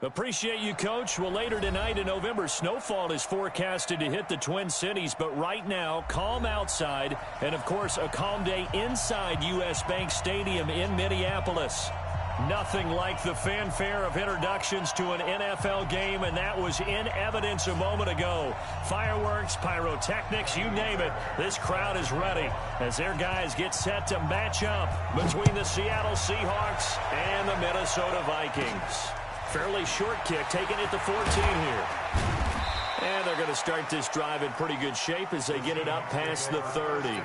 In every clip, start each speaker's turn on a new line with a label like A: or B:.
A: Appreciate you, Coach. Well, later tonight in November, snowfall is forecasted to hit the Twin Cities, but right now, calm outside, and of course, a calm day inside U.S. Bank Stadium in Minneapolis. Nothing like the fanfare of introductions to an NFL game, and that was in evidence a moment ago. Fireworks, pyrotechnics, you name it. This crowd is ready as their guys get set to match up between the Seattle Seahawks and the Minnesota Vikings. Fairly short kick, taking it to 14 here. And they're going to start this drive in pretty good shape as they get it up past the 30.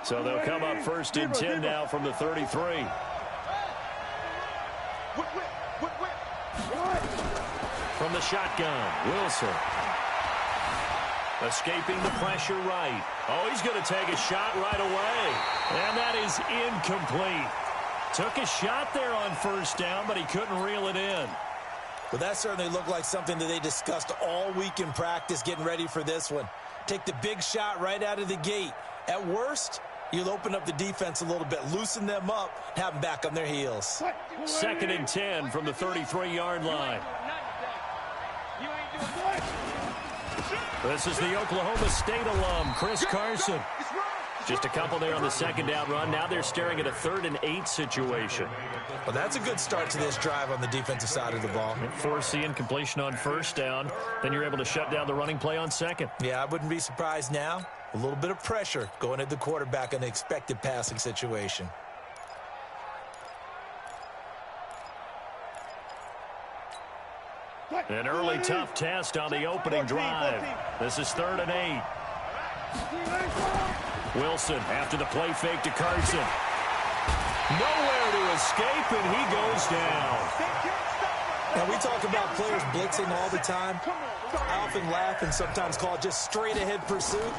A: So they'll come up first and 10 now from the 33. From the shotgun, Wilson. Escaping the pressure right. Oh, he's going to take a shot right away. And that is incomplete. Took a shot there on first down, but he couldn't reel it in.
B: Well, that certainly looked like something that they discussed all week in practice getting ready for this one. Take the big shot right out of the gate. At worst, you'll open up the defense a little bit, loosen them up, have them back on their heels.
A: Second and 10 from the 33-yard line. This is the Oklahoma State alum, Chris Carson. Just a couple there on the second down run. Now they're staring at a 3rd and 8 situation.
B: Well, that's a good start to this drive on the defensive side of the ball.
A: Force the incompletion on first down. Then you're able to shut down the running play on second.
B: Yeah, I wouldn't be surprised now. A little bit of pressure going at the quarterback in an expected passing situation.
A: An early tough test on the opening drive. This is 3rd and 8. Wilson after the play fake to Carson. Nowhere to escape, and he goes down.
B: Now, we talk about players blitzing all the time. I often laugh and sometimes call it just straight-ahead pursuit.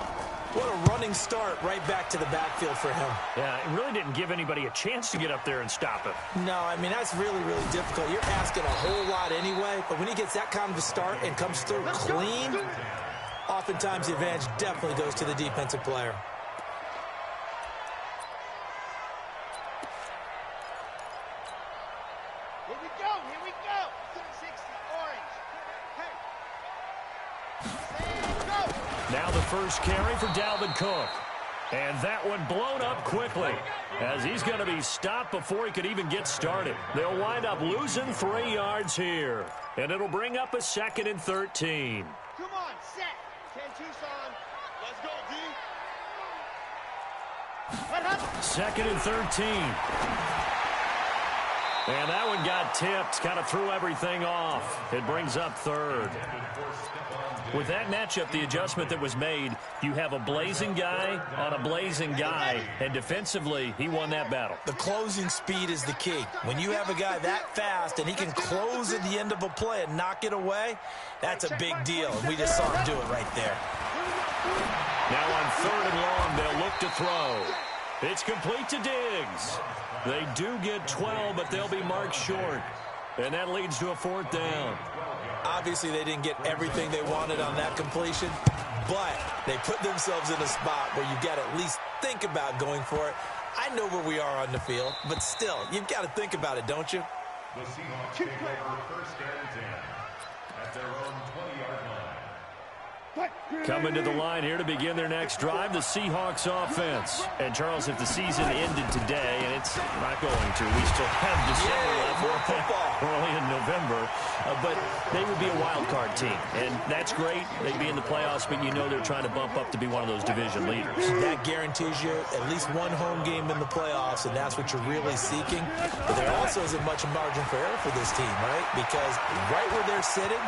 B: What a running start right back to the backfield for him.
A: Yeah, it really didn't give anybody a chance to get up there and stop him.
B: No, I mean, that's really, really difficult. You're asking a whole lot anyway, but when he gets that kind of a start and comes through clean, oftentimes the advantage definitely goes to the defensive player.
C: Here we go, here we go. 60, orange.
A: Now the first carry for Dalvin Cook. And that one blown up quickly as he's going to be stopped before he could even get started. They'll wind up losing 3 yards here. And it'll bring up a 2nd and 13.
C: Come on, set. 10 Tucson. Let's go, D.
A: 2nd and 13. And that one got tipped, kind of threw everything off. It brings up 3rd. With that matchup, the adjustment that was made, you have a blazing guy on a blazing guy, and defensively, he won that battle.
B: The closing speed is the key. When you have a guy that fast and he can close at the end of a play and knock it away, that's a big deal, and we just saw him do it right there.
A: Now on 3rd and long, they'll look to throw. It's complete to Diggs. They do get 12, but they'll be marked short, and that leads to a 4th down.
B: Obviously, they didn't get everything they wanted on that completion, but they put themselves in a spot where you got to at least think about going for it. I know where we are on the field, but still, you've got to think about it, don't you?
D: The Seahawks take over 1st and 10 at their own 20-yard line.
A: Coming to the line here to begin their next drive, the Seahawks offense. And, Charles, if the season ended today, and it's not going to, we still have December left, early in November, but they would be a wild card team. And that's great. They'd be in the playoffs, but you know they're trying to bump up to be one of those division leaders.
B: That guarantees you at least one home game in the playoffs, and that's what you're really seeking. But there also isn't much margin for error for this team, right? Because right where they're sitting,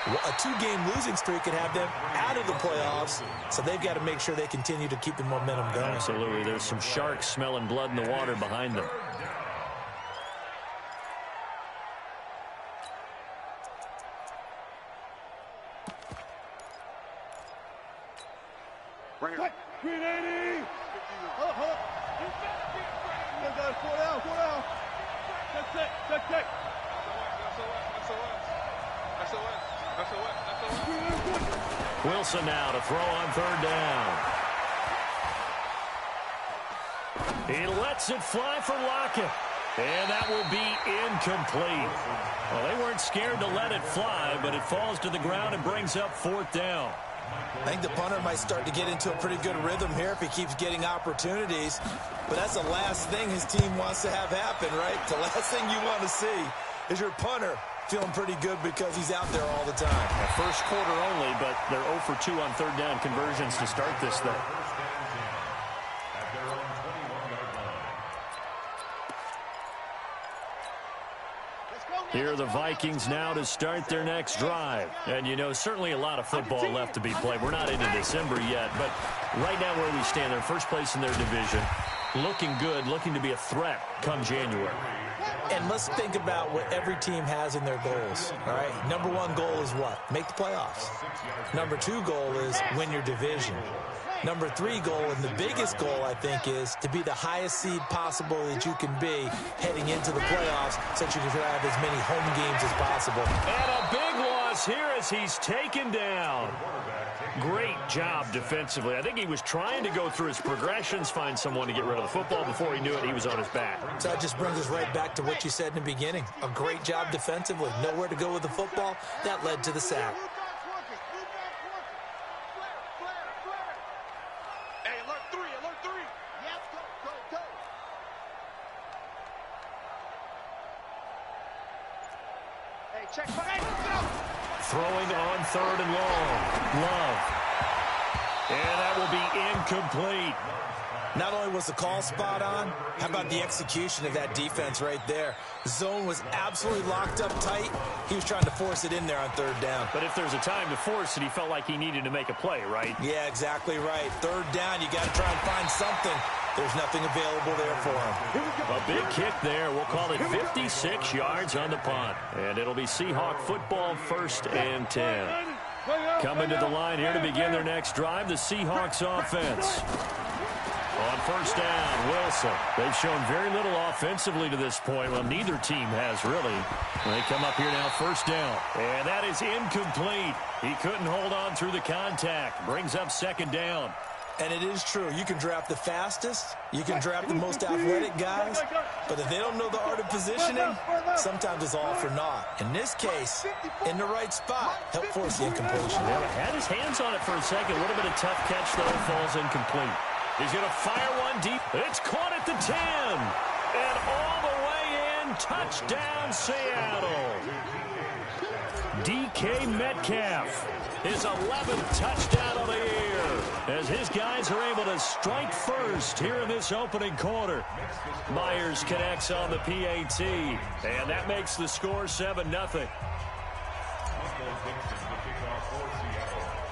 B: a 2-game losing streak could have them out of the playoffs, so they've got to make sure they continue to keep the momentum going.
A: Absolutely. There's some sharks smelling blood in the water behind them.
C: Bring it. 380. Hold up. You got 4 down. Check.
A: Wilson now to throw on third down. He lets it fly for Lockett. And that will be incomplete. Well, they weren't scared to let it fly, but it falls to the ground and brings up fourth down.
B: I think the punter might start to get into a pretty good rhythm here if he keeps getting opportunities. But that's the last thing his team wants to have happen, right? The last thing you want to see is your punter feeling pretty good because he's out there all the time.
A: First quarter only, but they're 0 for 2 on third down conversions to start this thing. Here are the Vikings now to start their next drive. And, you know, certainly a lot of football left to be played. We're not into December yet, but right now where we stand, they're first place in their division. Looking good, looking to be a threat come January.
B: And let's think about what every team has in their goals, all right? Number one goal is what? Make the playoffs. Number two goal is win your division. Number three goal, and the biggest goal, I think, is to be the highest seed possible that you can be heading into the playoffs so that you can have as many home games as possible.
A: And a big loss here as he's taken down. Great job defensively. I think he was trying to go through his progressions, find someone to get rid of the football. Before he knew it, he was on his back.
B: So that just brings us right back to what you said in the beginning. A great job defensively. Nowhere to go with the football. That led to the sack.
A: Throwing on third and long. Love. And that will be incomplete.
B: Not only was the call spot on, how about the execution of that defense right there? The zone was absolutely locked up tight. He was trying to force it in there on third down.
A: But if there's a time to force it, he felt like he needed to make a play, right?
B: Yeah, exactly right. Third down, you got to try and find something. There's nothing available there for him.
A: A big kick there. We'll call it 56 yards on the punt. And it'll be Seahawk football, 1st and 10. Coming to the line here to begin their next drive, the Seahawks offense. On first down, Wilson. They've shown very little offensively to this point. Well, neither team has really. They come up here now, first down. And that is incomplete. He couldn't hold on through the contact. Brings up second down.
B: And it is true. You can draft the fastest. You can draft the most athletic guys. But if they don't know the art of positioning, sometimes it's all for naught. In this case, in the right spot, help force the incompletion.
A: Yeah, had his hands on it for a second. A little bit of tough catch, though. Falls incomplete. He's going to fire one deep. It's caught at the 10. And all the way in. Touchdown, Seattle. DK Metcalf. His 11th touchdown of the year. As his guys are able to strike first here in this opening quarter. Myers connects on the PAT. And that makes the score 7-0.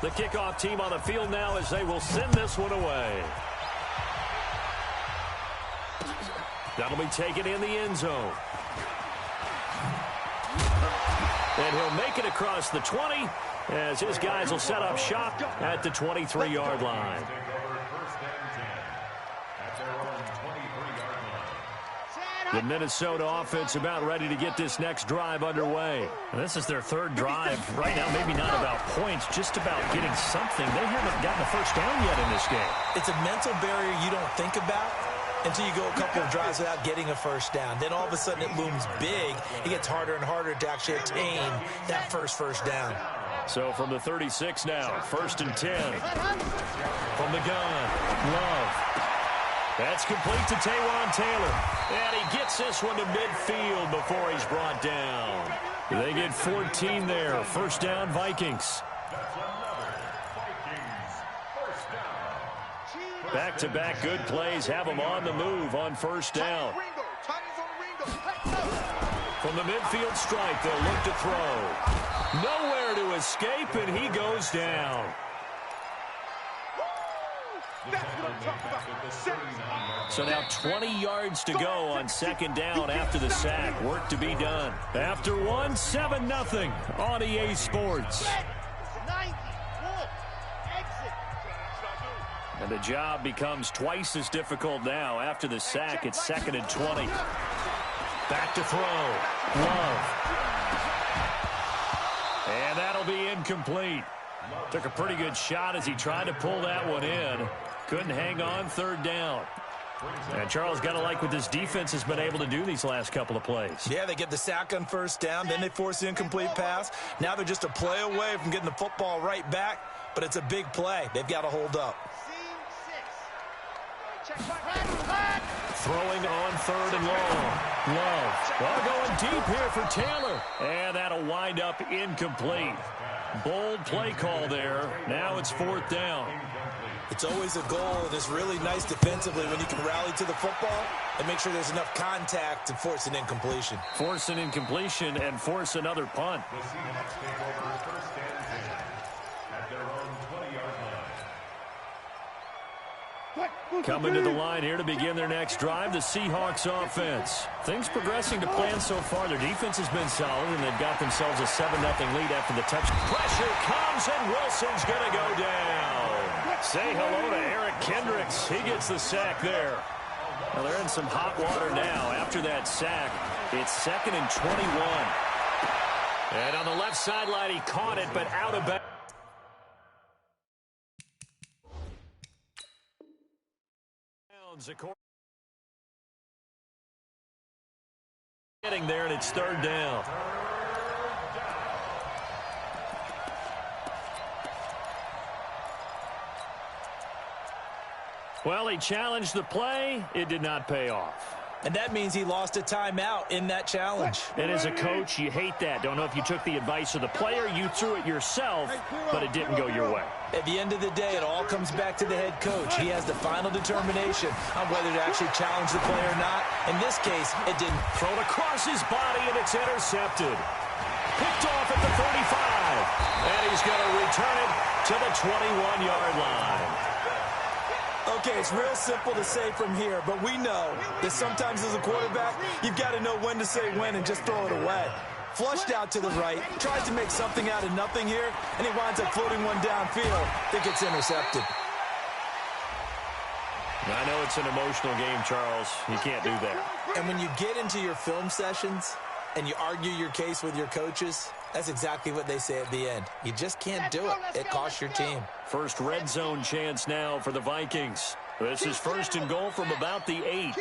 A: The kickoff team on the field now as they will send this one away. That'll be taken in the end zone. And he'll make it across the 20 as his guys will set up shop at the 23-yard line. The Minnesota offense about ready to get this next drive underway. And this is their third drive. Right now, maybe not about points, just about getting something. They haven't gotten a first down yet in this game.
B: It's a mental barrier you don't think about until you go a couple of drives without getting a first down. Then all of a sudden it looms big. It gets harder and harder to actually attain that first down.
A: So from the 36 now, 1st and 10. From the gun, Love. That's complete to Taywan Taylor. And he gets this one to midfield before he's brought down. They get 14 there. First down, Vikings. Back-to-back good plays have them on the move on first down. From the midfield stripe, they'll look to throw. Nowhere to escape, and he goes down. So now 20 yards to go on second down after the sack. Work to be done. After one, 7-0 on EA Sports. And the job becomes twice as difficult now. After the sack, it's 2nd and 20. Back to throw. Love. And that'll be incomplete. Took a pretty good shot as he tried to pull that one in. Couldn't hang on, third down. And Charles, got to like what this defense has been able to do these last couple of plays.
B: Yeah, they get the sack on first down, then they force the incomplete pass. Now they're just a play away from getting the football right back, but it's a big play. They've got to hold up.
A: Throwing on third and long. Love. Well, going deep here for Taylor. And that'll wind up incomplete. Bold play call there. Now it's fourth down.
B: It's always a goal, and it's really nice defensively when you can rally to the football and make sure there's enough contact to force an incompletion.
A: Force an incompletion and force another punt.
D: The Seahawks take over first and 10 at their own 20-yard line.
A: Coming to the line here to begin their next drive, the Seahawks offense. Things progressing to plan so far. Their defense has been solid, and they've got themselves a 7-0 lead after the touch. Pressure comes, and Wilson's going to go down. Say hello to Eric Kendricks. He gets the sack there. Well, they're in some hot water now. After that sack, it's 2nd and 21. And on the left sideline, he caught it, but out of bounds. Getting there, and it's third down. Well, he challenged the play. It did not pay off.
B: And that means he lost a timeout in that challenge.
A: And as a coach, you hate that. Don't know if you took the advice of the player. You threw it yourself, but it didn't go your way.
B: At the end of the day, it all comes back to the head coach. He has the final determination on whether to actually challenge the play or not. In this case, it didn't.
A: Thrown across his body, and it's intercepted. Picked off at the 35. And he's going to return it to the 21-yard line.
B: Okay, it's real simple to say from here, but we know that sometimes as a quarterback, you've got to know when to say when and just throw it away. Flushed out to the right, tries to make something out of nothing here, and he winds up floating one downfield that gets intercepted.
A: I know it's an emotional game, Charles. You can't do that.
B: And when you get into your film sessions and you argue your case with your coaches, that's exactly what they say at the end. You just can't do it. It costs your team.
A: First red zone chance now for the Vikings. This is first and goal from about the 8.
C: Turn up.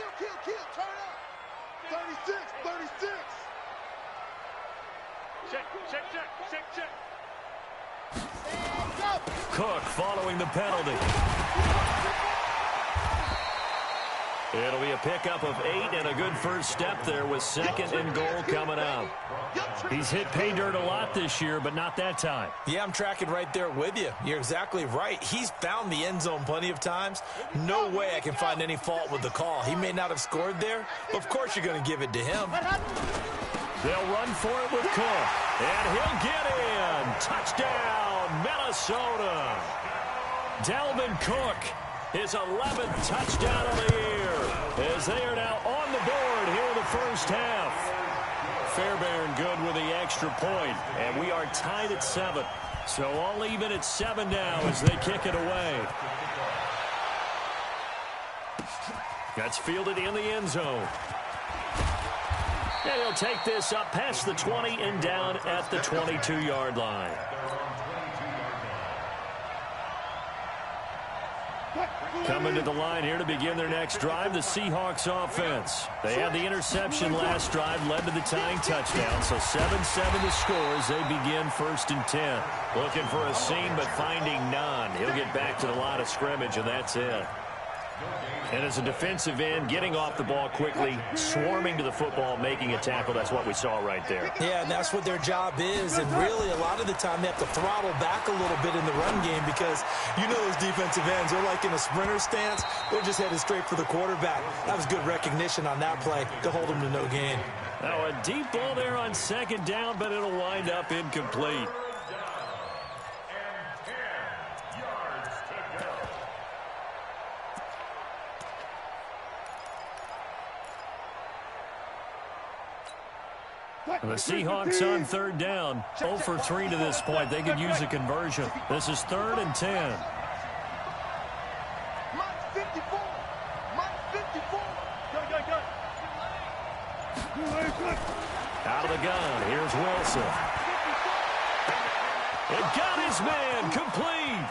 C: 36, 36. Check.
A: Cook following the penalty. It'll be a pickup of 8 and a good first step there with 2nd and goal coming up. He's hit pay dirt a lot this year, but not that time.
B: Yeah, I'm tracking right there with you. You're exactly right. He's found the end zone plenty of times. No way I can find any fault with the call. He may not have scored there, but of course you're going to give it to him.
A: They'll run for it with Cook, and he'll get in. Touchdown, Minnesota. Dalvin Cook, his 11th touchdown of the year, as they are now on the board here in the first half. Fairbairn good with the extra point, and we are tied at 7. So all even at 7 now as they kick it away. That's fielded in the end zone. And he'll take this up past the 20 and down at the 22-yard line. Coming to the line here to begin their next drive, the Seahawks offense. They had the interception last drive, led to the tying touchdown, so 7-7 the score as they begin first and 10. Looking for a seam, but finding none. He'll get back to the line of scrimmage, and that's it. And as a defensive end, getting off the ball quickly, swarming to the football, making a tackle, that's what we saw right there.
B: Yeah, and that's what their job is. And really, a lot of the time, they have to throttle back a little bit in the run game because you know those defensive ends, they're like in a sprinter stance. They're just headed straight for the quarterback. That was good recognition on that play to hold them to no gain.
A: Now, a deep ball there on 2nd down, but it'll wind up incomplete. And the Seahawks on 3rd down, 0 for 3 to this point. They could use a conversion. This is 3rd and 10.
C: Mike 54. Go.
A: Out of the gun, here's Wilson. It got his man complete.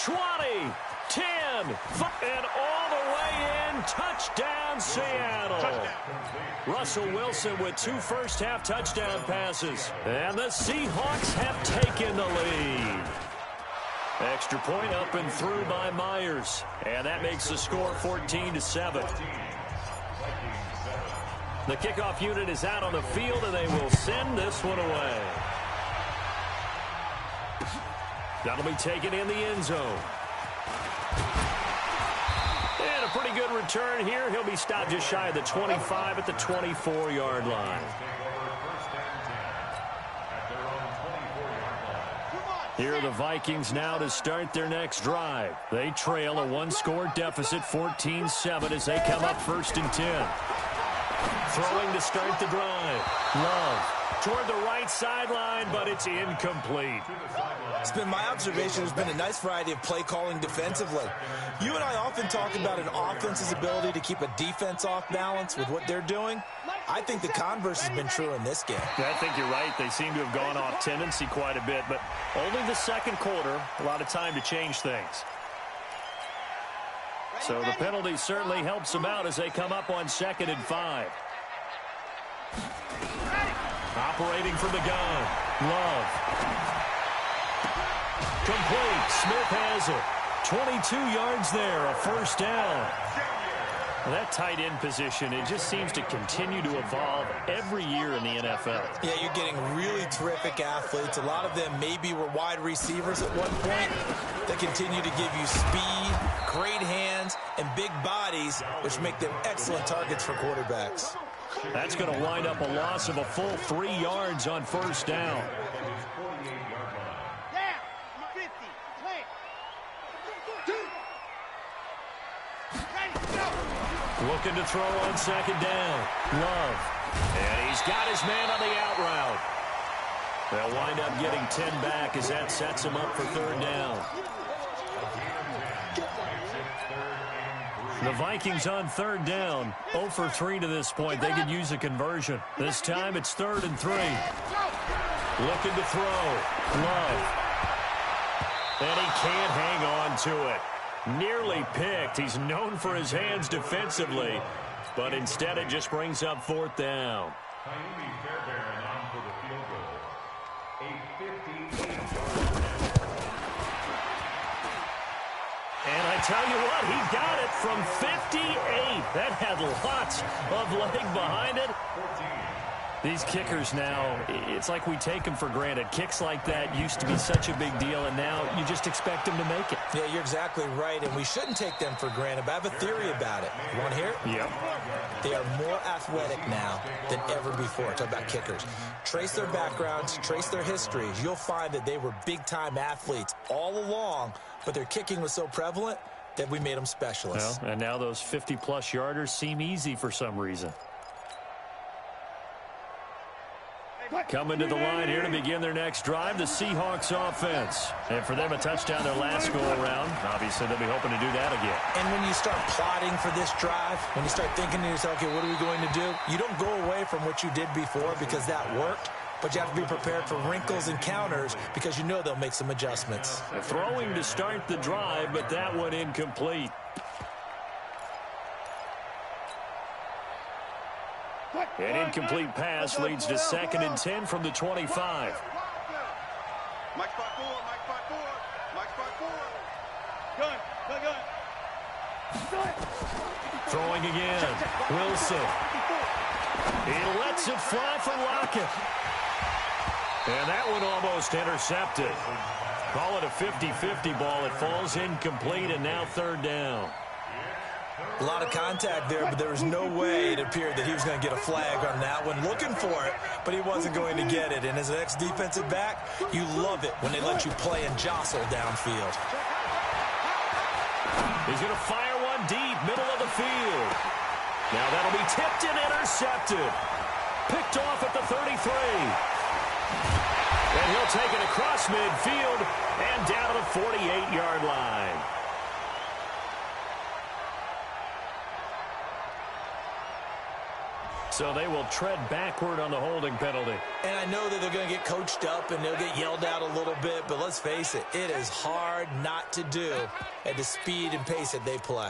A: 20, 10, and all the way in. Touchdown, Seattle. Russell Wilson with 2 first-half touchdown passes. And the Seahawks have taken the lead. Extra point up and through by Myers. And that makes the score 14-7. The kickoff unit is out on the field, and they will send this one away. That'll be taken in the end zone. And a pretty good return here. He'll be stopped just shy of the 25 at the 24-yard line. Here are the Vikings now to start their next drive. They trail a 1-score deficit, 14-7, as they come up 1st and 10. Throwing to start the drive. Love toward the right sideline, but it's incomplete.
B: It's been my observation there's been a nice variety of play calling defensively. You and I often talk about an offense's ability to keep a defense off balance with what they're doing. I think the converse has been true in this game.
A: I think you're right. They seem to have gone off tendency quite a bit, but only the second quarter, a lot of time to change things. So the penalty certainly helps them out as they come up on 2nd and 5. Operating from the gun. Love. Complete. Smith has it. 22 yards there, a 1st down. That tight end position, it just seems to continue to evolve every year in the NFL.
B: Yeah, you're getting really terrific athletes. A lot of them maybe were wide receivers at one point. They continue to give you speed, great hands, and big bodies, which make them excellent targets for quarterbacks.
A: That's going to wind up a loss of a full 3 yards on 1st down. Looking to throw on 2nd down. Love. And he's got his man on the out route. They'll wind up getting 10 back as that sets him up for 3rd down. The Vikings on 3rd down. 0 for 3 to this point. They could use a conversion. This time it's 3rd and 3. Looking to throw. Love. And he can't hang on to it. Nearly picked. He's known for his hands defensively, but instead it just brings up 4th down. And I tell you what, he got it from 58. That had lots of leg behind it. These kickers now, it's like we take them for granted. Kicks like that used to be such a big deal, and now you just expect them to make it.
B: Yeah, you're exactly right, and we shouldn't take them for granted, but I have a theory about it. You want to hear it?
A: Yep.
B: They are more athletic now than ever before. Talk about kickers. Trace their backgrounds, trace their histories. You'll find that they were big-time athletes all along, but their kicking was so prevalent that we made them specialists.
A: Well, and now those 50-plus yarders seem easy for some reason. Coming to the line here to begin their next drive, the Seahawks offense. And for them, a touchdown their last go-around. Obviously, they'll be hoping to do that again.
B: And when you start plotting for this drive, when you start thinking to yourself, okay, what are we going to do? You don't go away from what you did before because that worked, but you have to be prepared for wrinkles and counters because you know they'll make some adjustments.
A: Throwing to start the drive, but that one incomplete. An incomplete pass leads to 2nd and 10 from the 25.
C: Mike spot forward, Mike spot forward, Mike spot forward. Gun.
A: Throwing again. Wilson. He lets it fly for Lockett. And that one almost intercepted. Call it a 50-50 ball. It falls incomplete, and now 3rd down.
B: A lot of contact there, but there was no way it appeared that he was going to get a flag on that one. Looking for it, but he wasn't going to get it. And as an ex-defensive back, you love it when they let you play and jostle downfield.
A: He's going to fire one deep, middle of the field. Now that'll be tipped and intercepted. Picked off at the 33. And he'll take it across midfield and down to the 48-yard line. So they will tread backward on the holding penalty.
B: And I know that they're going to get coached up and they'll get yelled at a little bit, but let's face it, it is hard not to do at the speed and pace that they play.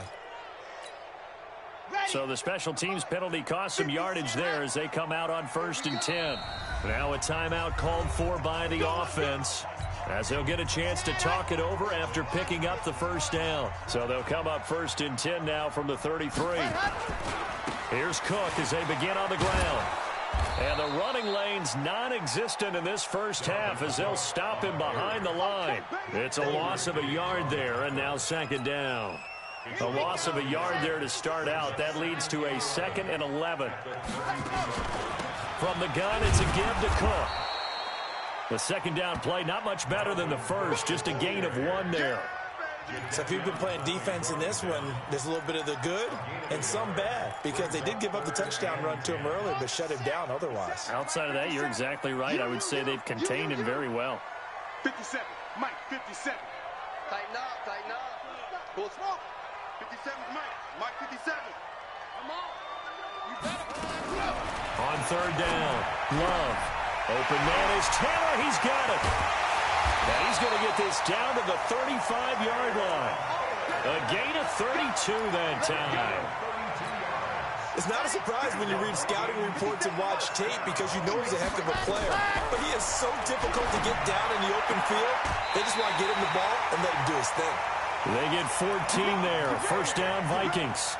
A: So the special teams penalty cost some yardage there as they come out on 1st and 10. Now a timeout called for by the offense, as they'll get a chance to talk it over after picking up the first down. So they'll come up 1st and 10 now from the 33. Here's Cook as they begin on the ground. And the running lane's non-existent in this first half as they'll stop him behind the line. It's a loss of a yard there, and now 2nd down. A loss of a yard there to start out. That leads to a 2nd and 11. From the gun, it's a give to Cook. The 2nd down play, not much better than the first, just a gain of 1 there.
B: So if you've been playing defense in this one, there's a little bit of the good and some bad, because they did give up the touchdown run to him earlier, but shut him down otherwise.
A: Outside of that, you're exactly right. I would say they've contained him very well.
C: 57, Mike, 57.
E: Tighten up, tighten up. Pull smoke.
C: 57, Mike, 57. Come on. You better.
A: On 3rd down, Love. Open man is Taylor. He's got it. And he's going to get this down to the 35-yard line. A gain of 32 that time.
B: It's not a surprise when you read scouting reports and watch tape, because you know he's a heck of a player. But he is so difficult to get down in the open field. They just want to get him the ball and let him do his thing.
A: They get 14 there. 1st down, Vikings.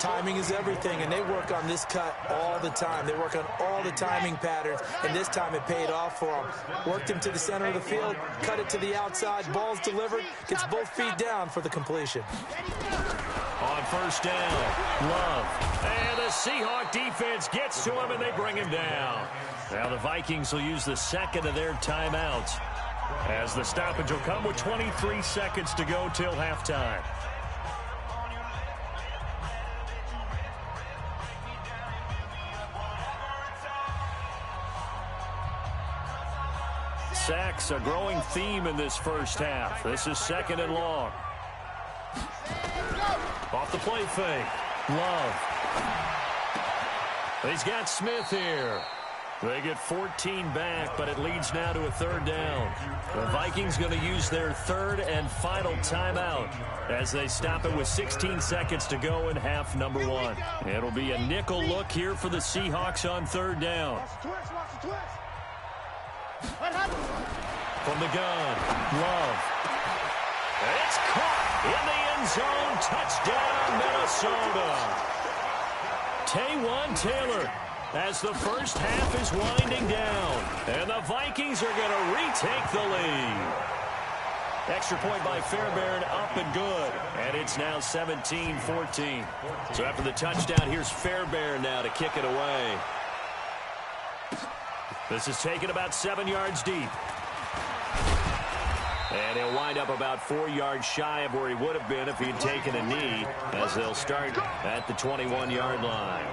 B: Timing is everything, and they work on this cut all the time. They work on all the timing patterns, and this time it paid off for them. Worked him to the center of the field, cut it to the outside, ball's delivered, gets both feet down for the completion.
A: On 1st down, Love. And the Seahawk defense gets to him, and they bring him down. Now the Vikings will use the 2nd of their timeouts, as the stoppage will come with 23 seconds to go till halftime. Sacks, a growing theme in this first half. This is 2nd and long. Off the play fake. Love. He's got Smith here. They get 14 back, but it leads now to a 3rd down. The Vikings going to use their 3rd and final timeout as they stop it with 16 seconds to go in half number 1. It'll be a nickel look here for the Seahawks on 3rd down. From the gun, Love. It's caught in the end zone. Touchdown, Minnesota. Taywan Taylor, as the first half is winding down, and the Vikings are going to retake the lead. Extra point by Fairbairn, up and good, and it's now 17-14. So after the touchdown, here's Fairbairn now to kick it away. This is taken about 7 yards deep. And he'll wind up about 4 yards shy of where he would have been if he'd taken a knee, as they'll start at the 21-yard line.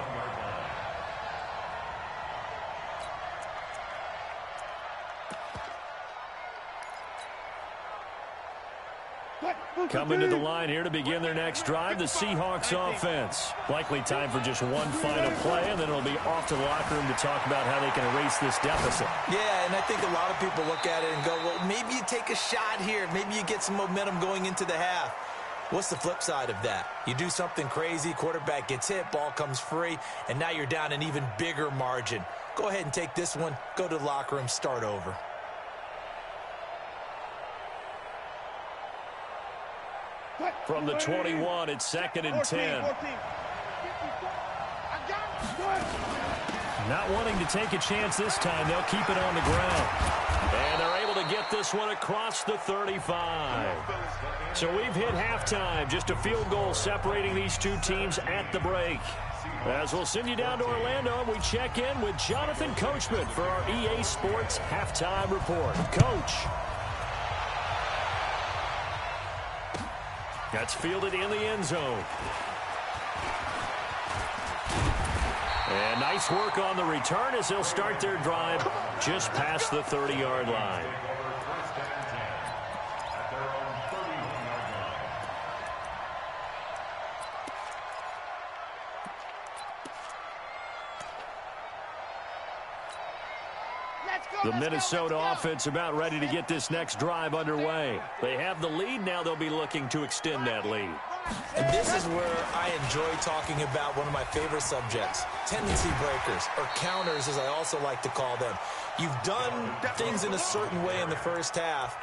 A: Coming to the line here to begin their next drive, the Seahawks offense. Likely time for just one final play, and then it'll be off to the locker room to talk about how they can erase this deficit.
B: Yeah, and I think a lot of people look at it and go, well, maybe you take a shot here. Maybe you get some momentum going into the half. What's the flip side of that? You do something crazy, quarterback gets hit, ball comes free, and now you're down an even bigger margin. Go ahead and take this one, go to the locker room, start over.
A: From the 21, it's 2nd and 10. Not wanting to take a chance this time, they'll keep it on the ground. And they're able to get this one across the 35. So we've hit halftime, just a field goal separating these two teams at the break. As we'll send you down to Orlando, and we check in with Jonathan Coachman for our EA Sports Halftime Report. Coach. That's fielded in the end zone. And nice work on the return as they'll start their drive just past the 30-yard line. The Minnesota offense about ready to get this next drive underway. They have the lead. Now they'll be looking to extend that lead.
B: And this is where I enjoy talking about one of my favorite subjects, tendency breakers, or counters as I also like to call them. You've done things in a certain way in the first half,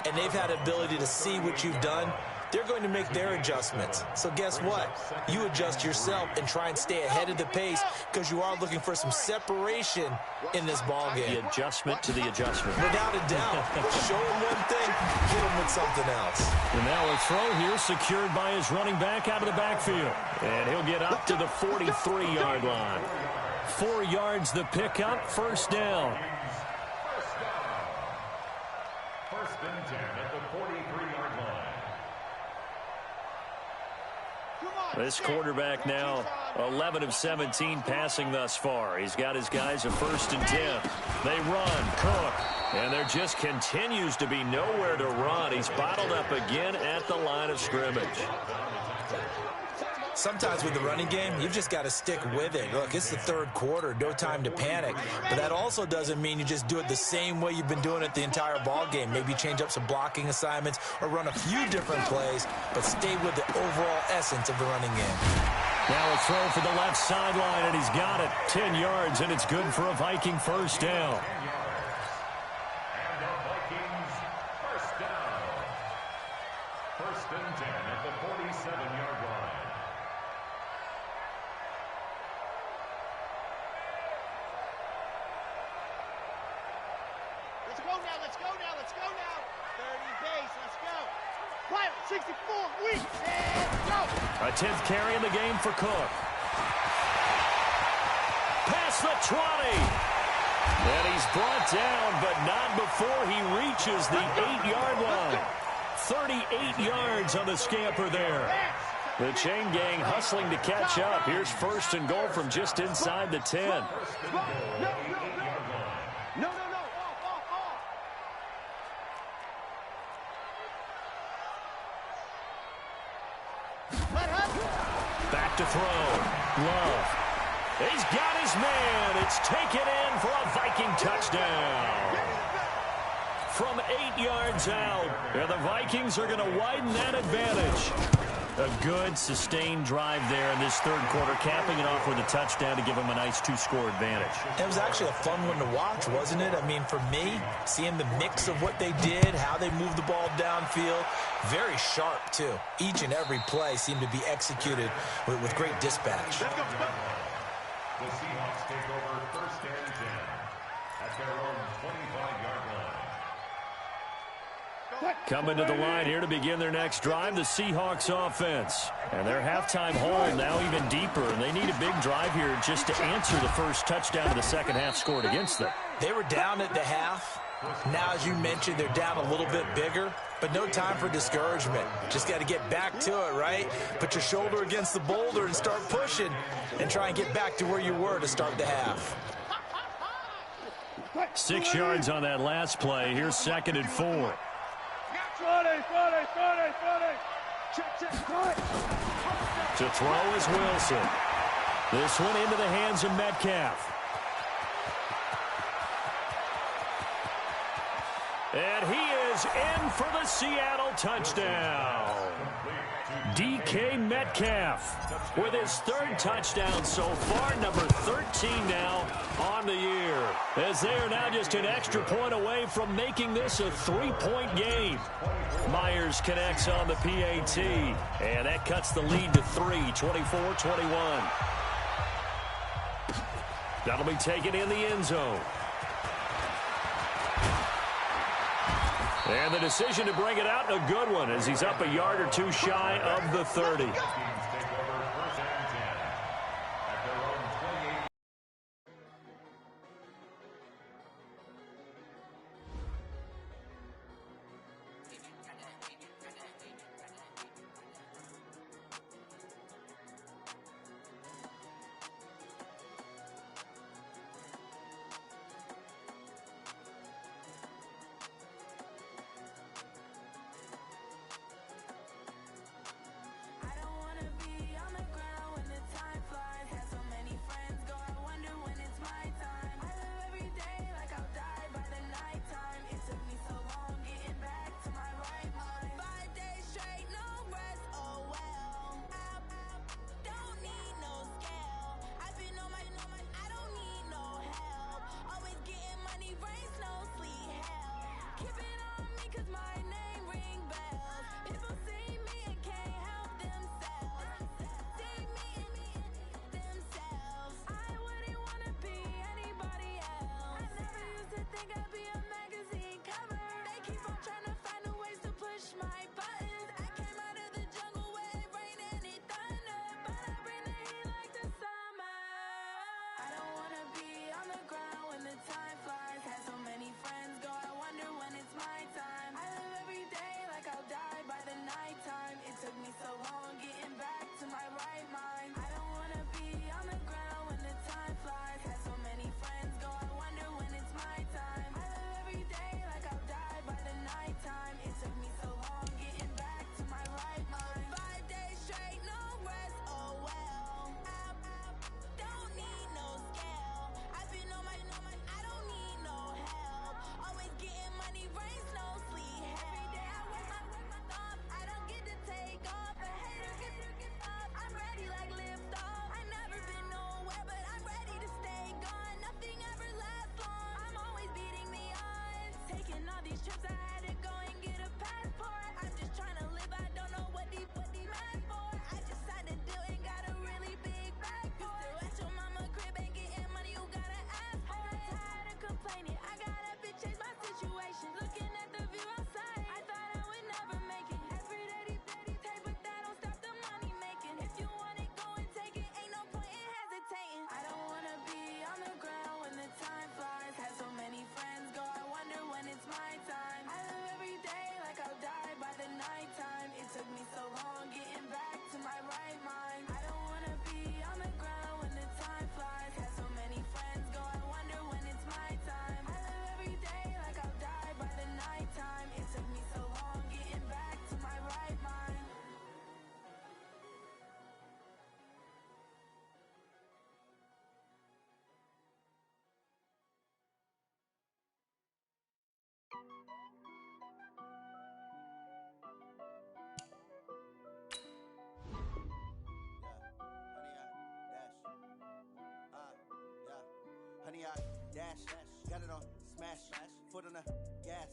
B: and they've had ability to see what you've done. They're going to make their adjustments. So guess what? You adjust yourself and try and stay ahead of the pace because you are looking for some separation in this ball game.
A: The adjustment to the adjustment.
B: Without a doubt. Show him one thing, hit him with something else.
A: And now a throw here secured by his running back out of the backfield. And he'll get up to the 43-yard line. 4 yards the pickup, first down.
D: First and 10 at the 43-yard line.
A: This quarterback now 11 of 17 passing thus far. He's got his guys a first and 10. They run. Cook. And there just continues to be nowhere to run. He's bottled up again at the line of scrimmage.
B: Sometimes with the running game, you've just got to stick with it. Look, it's the third quarter, no time to panic. But that also doesn't mean you just do it the same way you've been doing it the entire ball game. Maybe change up some blocking assignments or run a few different plays, but stay with the overall essence of the running game.
A: Now a throw for the left sideline, and he's got it. 10 yards, and it's good for a Viking first down.
D: And the Vikings first down. First and 10 at the 47-yard line.
C: Let's go now. 30 base, let's go. Quiet, 64 weeks, and go.
A: A 10th carry in the game for Cook. Past the 20. And he's brought down, but not before he reaches the 8-yard line. 38 yards on the scamper there. The chain gang hustling to catch up. Here's first and goal from just inside the 10.
C: No.
A: Back to throw. Love. He's got his man. It's taken in for a Viking touchdown. From 8 yards out. And the Vikings are going to widen that advantage. A good, sustained drive there in this third quarter, capping it off with a touchdown to give them a nice 2-score advantage.
B: It was actually a fun one to watch, wasn't it? I mean, for me, seeing the mix of what they did, how they moved the ball downfield, very sharp, too. Each and every play seemed to be executed with great dispatch.
D: The Seahawks take over first and 10 at their own 25-yard line.
A: Coming to the line here to begin their next drive, the Seahawks offense. And their halftime hole now even deeper, and they need a big drive here just to answer the first touchdown of the second half scored against them.
B: They were down at the half. Now, as you mentioned, they're down a little bit bigger, but no time for discouragement. Just got to get back to it, right? Put your shoulder against the boulder and start pushing and try and get back to where you were to start the half.
A: 6 yards on that last play. Here's second and 4. To throw is Wilson. This one into the hands of Metcalf. And he is in for the Seattle touchdown. DK Metcalf with his third touchdown so far, number 13 now on the year. As they are now just an extra point away from making this a 3-point game. Myers connects on the PAT, and that cuts the lead to 3, 24-21. That'll be taken in the end zone. And the decision to bring it out, a good one, as he's up a yard or two shy of the 30.
F: my name ring bells. People see me and can't help themselves. See me and themselves. I wouldn't wanna be anybody else. I never used to think I'd be a magazine cover. They keep on trying to find new ways to push my buttons. I came out of the jungle where it rained and it thunder, but I bring the heat like the summer. I don't wanna be on the ground when the time flies. Had so many friends go, I wonder when it's my time. I live every day like I'll die by the nighttime. It took me so long getting back to my right mind. I don't wanna be on the ground when the time flies. Had so many friends go, I wonder when it's my time. I live every day like I'll die by the nighttime. It took me so long getting back to my right mind. 5 days straight, no rest, oh well. I don't need no scale. I've been on my, I don't need no help. Always getting money, rain, snow, sleet, every day I work my thumb. I don't get to take off. A hater get up. I'm ready like lift off. I never been nowhere, but I'm ready to stay gone. Nothing ever lasts long. I'm always beating the odds. Taking all these trips, I had to go and get a passport. I'm just trying to live. I don't know what the mad for. I just signed a deal and got a really big bag for it. You still at your mama crib and getting money, you gotta ask for it. I'm tired of complaining. I got up and changed my situation. Looking at the view outside, I thought I would never make it. Every day, take, but that don't stop the money making. If you want it, go and take it. Ain't no point in hesitating. I don't wanna be on the ground when the time flies. Had so many friends go, I wonder when it's my time. I live every day like I'll die by the nighttime. It took me so long getting back to my right mind. I don't wanna be on the ground when the time flies. Had so many friends go, I wonder when it's my time. I live every day like I'll die by the nighttime. It took me so long getting back to my right mind.
G: Honey, I dash, got it on smash, foot on the gas.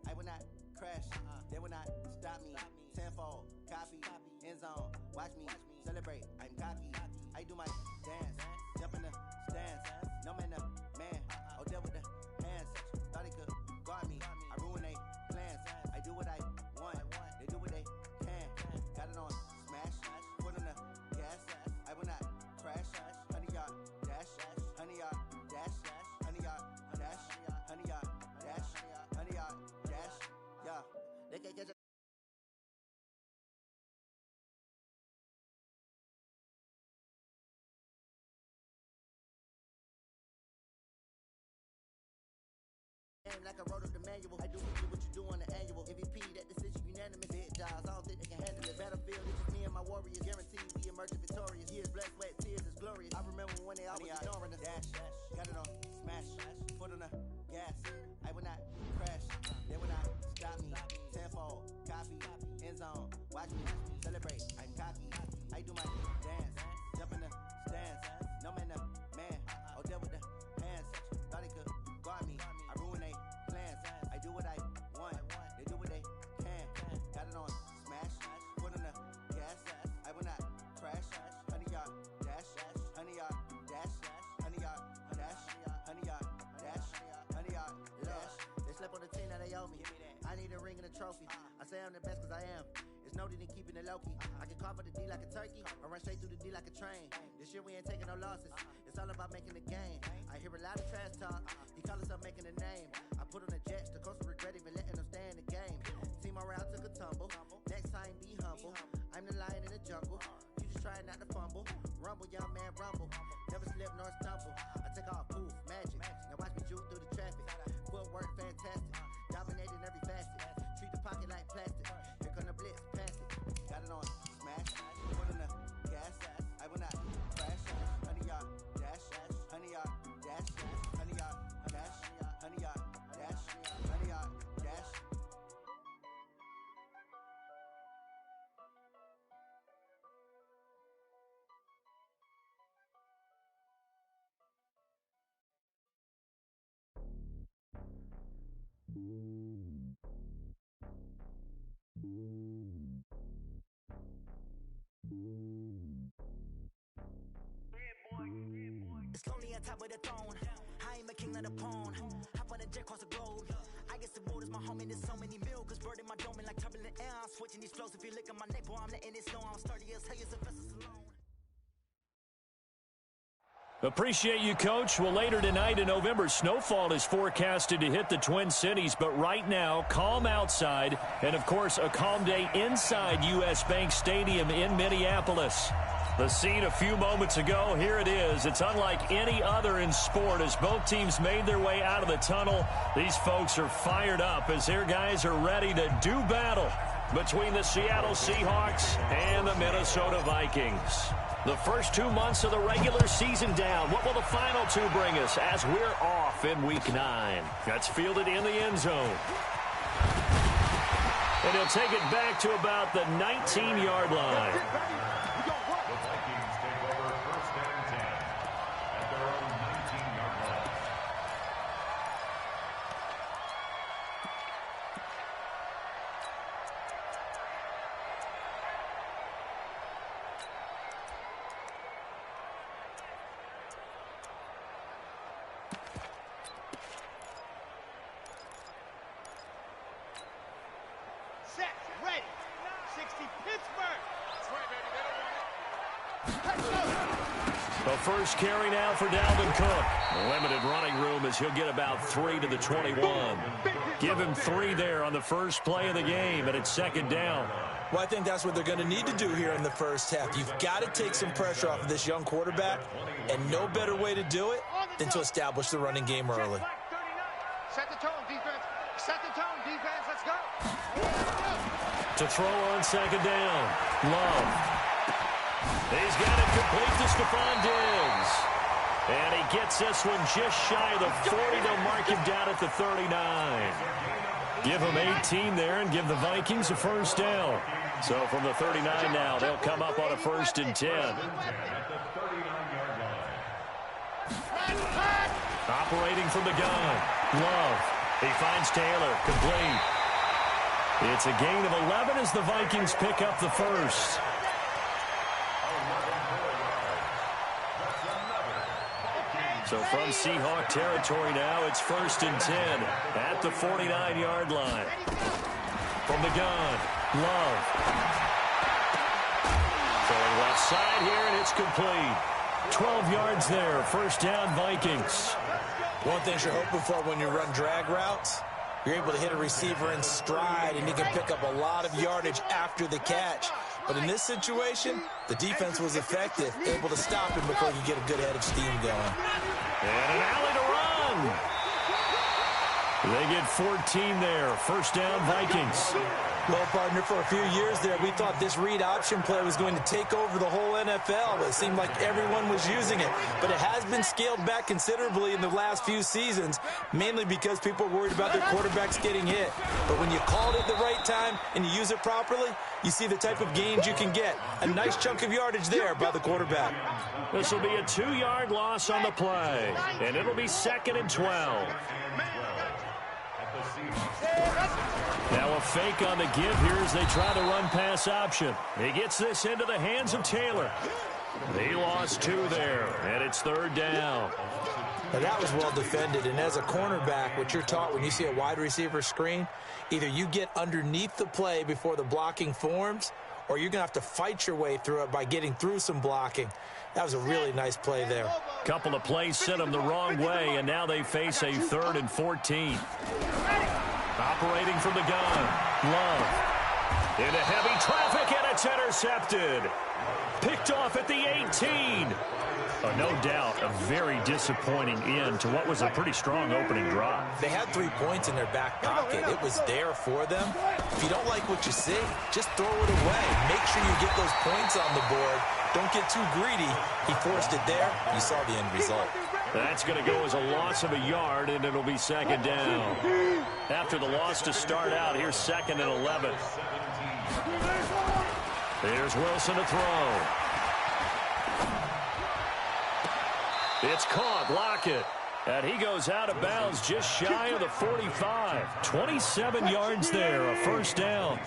G: I will not crash, they will not stop me. Tenfold, copy, end zone, watch me celebrate. I'm cocky, I do my dance, jump in the stands. No man, man, oh there with the hands. Thought he could guard me, I ruin they plans. I do what I want, they do what they can. Got it on smash, foot on the gas. I will not crash, honey, y'all dash, honey, y'all dash, honey, y'all dash, honey, y'all dash, honey, y'all dash, yeah. They can't catch a like I wrote up the manual. I do what you do on the annual. MVP, that decision unanimous. Big jobs, I don't think they can handle it. Battlefield, it's just me and my warriors. Guaranteed we emerge victorious. Years, blood, sweat, tears is glorious. I remember when they always ignoring us. Dash, got it on smash, foot on the gas. I will not crash, they will not stop me. Tenfold, copy, end zone, watch me celebrate. I'm cocky, I do my dance, jump in the stands. No man, man, oh there with the hands. Thought he could guard me, I ruin they plans. I do what I want, they do what they can. Got it on smash, foot on the gas. I will not crash, honey, y'all dash, honey, y'all dash, honey, y'all dash, honey, y'all dash, honey, y'all dash. They slept on the team that they owe me. I need a ring and a trophy. I say I'm the best cause I am. It's no need in keeping it low-key. I can carve up the D like a turkey, or run straight through the D like a train. This year we ain't taking no losses. It's all about making the game. I hear a lot of trash talk. He call himself making a name. I put on the Jets. The coach will regret even letting them stay in the game. Team morale took a tumble. Next time be humble. I'm the lion in the jungle. You just trying not to fumble. Rumble, young man, rumble. Never slip nor stumble. I take off, poof, magic. Now watch me juke through the traffic. Footwork fantastic. Dominating every facet. Treat the pocket like plastic. Here come the blitz, pass it. Got it on smash. Foot on the gas. I will not crash. Honey, y'all dash. Honey, y'all dash. Honey, y'all dash. Honey, y'all dash. Honey, y'all dash. on top of the throne. I ain't a king of the pawn. Hop on a jet across the globe. I guess the world is my home and there's so many milk. Cause bird in my dome and like turbulent air. I'm switching these flows. If you look at my neck, boy, I'm letting it snow. I'm sturdy as hell, you're Sylvester Stallone.
A: Appreciate you, Coach. Well, later tonight in November, snowfall is forecasted to hit the Twin Cities, but right now, calm outside, and of course, a calm day inside U.S. Bank Stadium in Minneapolis. The scene a few moments ago, here it is. It's unlike any other in sport as both teams made their way out of the tunnel. These folks are fired up as their guys are ready to do battle between the Seattle Seahawks and the Minnesota Vikings. The first 2 months of the regular season down. What will the final two bring us as we're off in Week 9? That's fielded in the end zone. And he'll take it back to about the 19-yard line.
D: The Vikings take over 1st and 10 at their own 19-yard line.
C: Set, ready. 60 Pittsburgh.
A: The first carry now for Dalvin Cook. Limited running room as he'll get about 3 to the 21. Give him 3 there on the first play of the game, and it's 2nd down.
B: Well, I think that's what they're going to need to do here in the first half. You've got to take some pressure off of this young quarterback, and no better way to do it than to establish the running game early.
C: Set the tone, defense. Set the tone, defense. Let's go.
A: To throw on 2nd down. Love. He's got it complete to Stephon Diggs. And he gets this one just shy of the 40. They'll mark him down at the 39. Give him 18 there and give the Vikings a first down. So from the 39 now, they'll come up on a 1st and 10. Operating from the gun. Love. He finds Taylor. Complete. It's a gain of 11 as the Vikings pick up the first. So from Seahawk territory now, it's 1st and 10 at the 49-yard line. From the gun, Love. Throwing left side here, and it's complete. 12 yards there, 1st down Vikings.
B: One thing you're hoping for when you run drag routes, you're able to hit a receiver in stride, and he can pick up a lot of yardage after the catch. But in this situation, the defense was effective, able to stop him before he could get a good head of steam going.
A: And an alley to run. They get 14 there. 1st down Vikings.
B: Well, partner, for a few years there, we thought this read option play was going to take over the whole NFL. It seemed like everyone was using it, but it has been scaled back considerably in the last few seasons, mainly because people are worried about their quarterbacks getting hit. But when you call it at the right time and you use it properly, you see the type of gains you can get. A nice chunk of yardage there by the quarterback.
A: This will be a 2-yard loss on the play, and it'll be 2nd and 12. Now a fake on the give here as they try to run pass option. He gets this into the hands of Taylor. He lost 2 there, and it's 3rd down.
B: Now that was well defended, and as a cornerback, what you're taught when you see a wide receiver screen, either you get underneath the play before the blocking forms, or you're going to have to fight your way through it by getting through some blocking. That was a really nice play there.
A: Couple of plays sent them the wrong way, and now they face a 3rd and 14. Operating from the gun, Love. Into heavy traffic, and it's intercepted. Picked off at the 18. No doubt a very disappointing end to what was a pretty strong opening drive.
B: They had 3 points in their back pocket. It was there for them. If you don't like what you see, just throw it away. Make sure you get those points on the board. Don't get too greedy. He forced it there. You saw the end result.
A: That's going to go as a loss of a yard, and it'll be 2nd down. After the loss to start out, here's 2nd and 11. Here's Wilson to throw. It's caught. Lockett. And he goes out of bounds just shy of the 45. 27 yards there, a 1st down.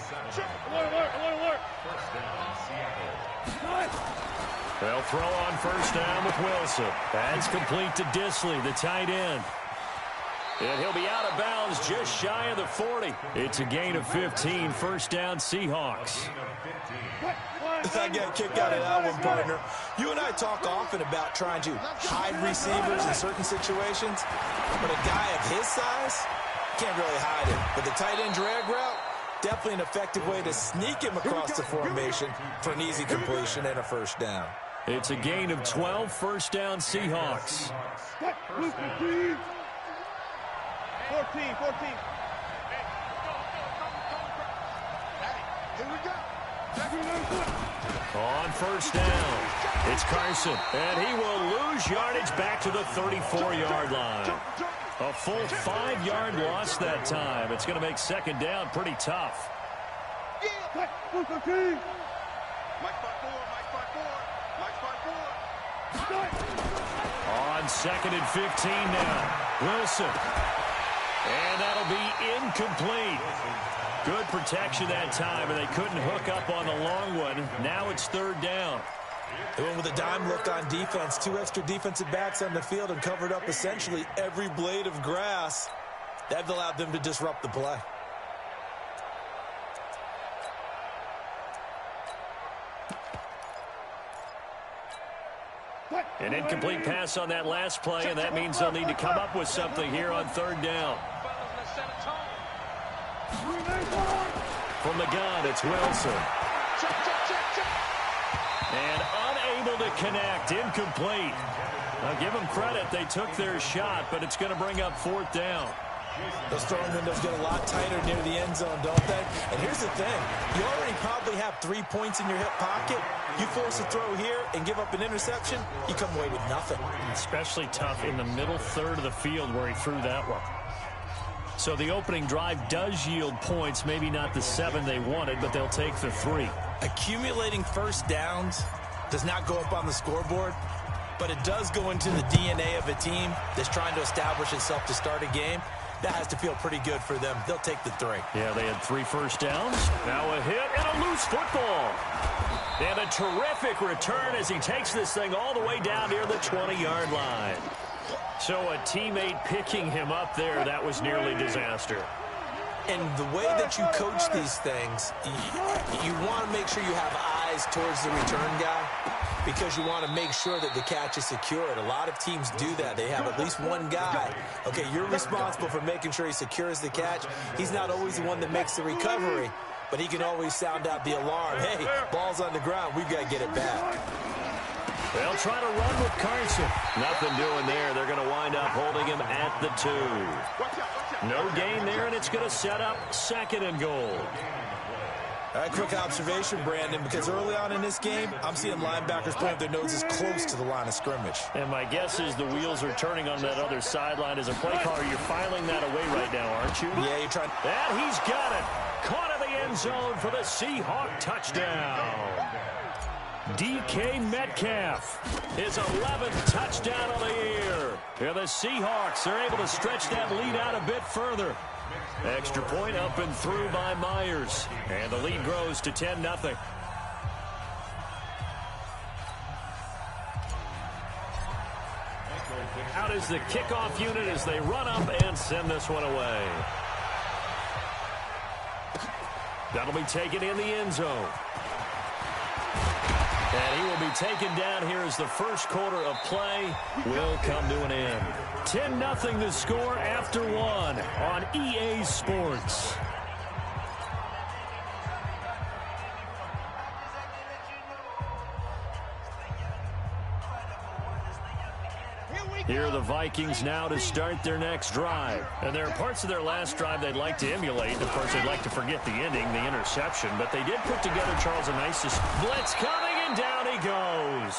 A: They'll throw on first down with Wilson. That's complete to Disley, the tight end. And he'll be out of bounds just shy of the 40. It's a gain of 15, first down Seahawks.
B: I got a kick out of that one, partner. You and I talk often about trying to hide receivers in certain situations, but a guy of his size can't really hide it. But the tight end drag route, definitely an effective way to sneak him across the formation for an easy completion and a first down.
A: It's a gain of 12, first down Seahawks.
C: 14. Here we go.
A: On first down, it's Carson, and he will lose yardage back to the 34-yard line. A full 5-yard loss that time. It's going to make second down pretty tough. On second and 15 now, Wilson. And that'll be incomplete. Good protection that time, and they couldn't hook up on the long one. Now it's third down.
B: They went with a dime look on defense. 2 extra defensive backs on the field and covered up essentially every blade of grass. That allowed them to disrupt the play.
A: An incomplete pass on that last play, and that means they'll need to come up with something here on third down. From the gun, it's Wilson. And unable to connect, incomplete. Now give them credit, they took their shot, but it's going to bring up fourth down.
B: Those throwing windows get a lot tighter near the end zone, don't they? And here's the thing. You already probably have 3 points in your hip pocket. You force a throw here and give up an interception, you come away with nothing.
A: Especially tough in the middle third of the field where he threw that one. So the opening drive does yield points, maybe not the 7 they wanted, but they'll take the 3.
B: Accumulating first downs does not go up on the scoreboard, but it does go into the DNA of a team that's trying to establish itself to start a game. That has to feel pretty good for them. They'll take the 3.
A: Yeah, they had 3 first downs. Now a hit and a loose football. And a terrific return as he takes this thing all the way down near the 20-yard line. So a teammate picking him up there, that was nearly disaster.
B: And the way that you coach these things, you want to make sure you have eyes towards the return guy because you want to make sure that the catch is secured. A lot of teams do that. They have at least one guy. Okay, you're responsible for making sure he secures the catch. He's not always the one that makes the recovery, but he can always sound out the alarm. Hey, ball's on the ground. We've got to get it back.
A: They'll try to run with Carson. Nothing doing there. They're going to wind up holding him at the 2. No gain there, and it's going to set up second and goal.
B: All right, quick observation, Brandon, because early on in this game, I'm seeing linebackers point their noses close to the line of scrimmage.
A: And my guess is the wheels are turning on that other sideline. As a play caller, you're filing that away right now, aren't you?
B: Yeah, you're trying.
A: And he's got it. Caught in the end zone for the Seahawk touchdown. DK Metcalf, his 11th touchdown of the year. And the Seahawks are able to stretch that lead out a bit further. Extra point up and through by Myers. And the lead grows to 10-0. Out is the kickoff unit as they run up and send this one away. That'll be taken in the end zone. And he will be taken down here as the first quarter of play will come to an end. 10-0 the score after 1 on EA Sports. Here are the Vikings now to start their next drive. And there are parts of their last drive they'd like to emulate. Of course, they'd like to forget the ending, the interception. But they did put together, Charles, a nice blitz coming, and down he goes.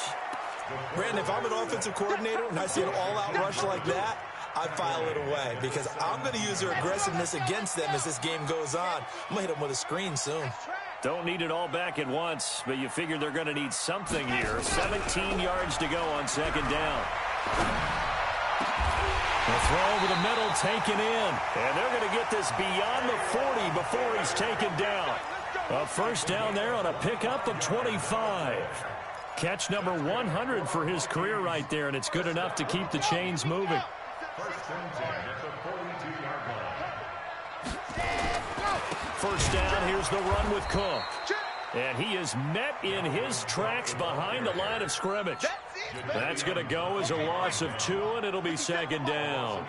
B: Brandon, if I'm an offensive coordinator and I see an all-out rush like that, I file it away because I'm going to use their aggressiveness against them as this game goes on. I'm going to hit them with a screen soon.
A: Don't need it all back at once, but you figure they're going to need something here. 17 yards to go on second down. The throw over the middle taken in. And they're going to get this beyond the 40 before he's taken down. A first down there on a pickup of 25. Catch number 100 for his career right there, and it's good enough to keep the chains moving.
D: First and 10 at the 42-yard line.
A: First down, here's the run with Cook. And he is met in his tracks behind the line of scrimmage. That's going to go as a loss of 2, and it'll be second down.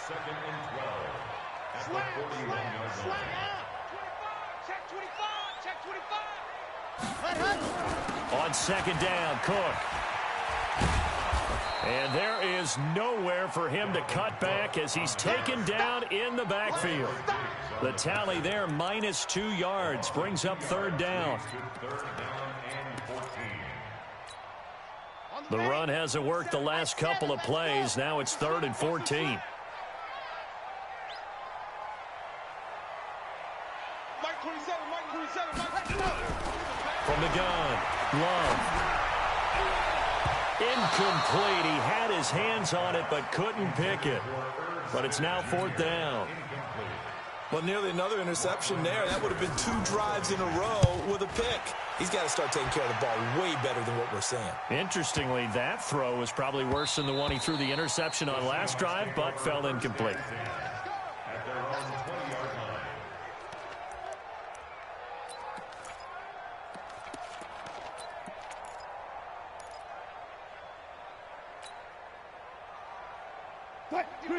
D: Second and 12 at the 41-yard line.
C: Check 25.
A: On second down, Cook. And there is nowhere for him to cut back as he's taken down in the backfield. The tally there, minus 2 yards, brings up third down. The run hasn't worked the last couple of plays. Now it's 3rd and 14. From the gun, Love. Incomplete. He had his hands on it but couldn't pick it. But it's now 4th down.
B: Well, nearly another interception there. That would have been 2 drives in a row with a pick. He's got to start taking care of the ball way better than what we're seeing.
A: Interestingly, that throw was probably worse than the one he threw the interception on last drive, but fell incomplete.
D: At their own 20-yard line.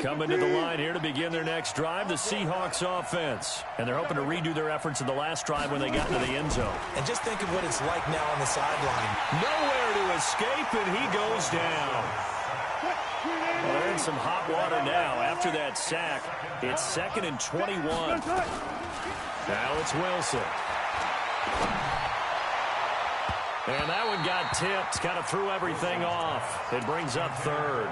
A: Coming to the line here to begin their next drive, the Seahawks offense. And they're hoping to redo their efforts in the last drive when they got into the end zone.
B: And just think of what it's like now on the sideline.
A: Nowhere to escape, and he goes down. Well, they're in some hot water now. After that sack, it's 2nd and 21. Now it's Wilson. And that one got tipped, kind of threw everything off. It brings up 3rd.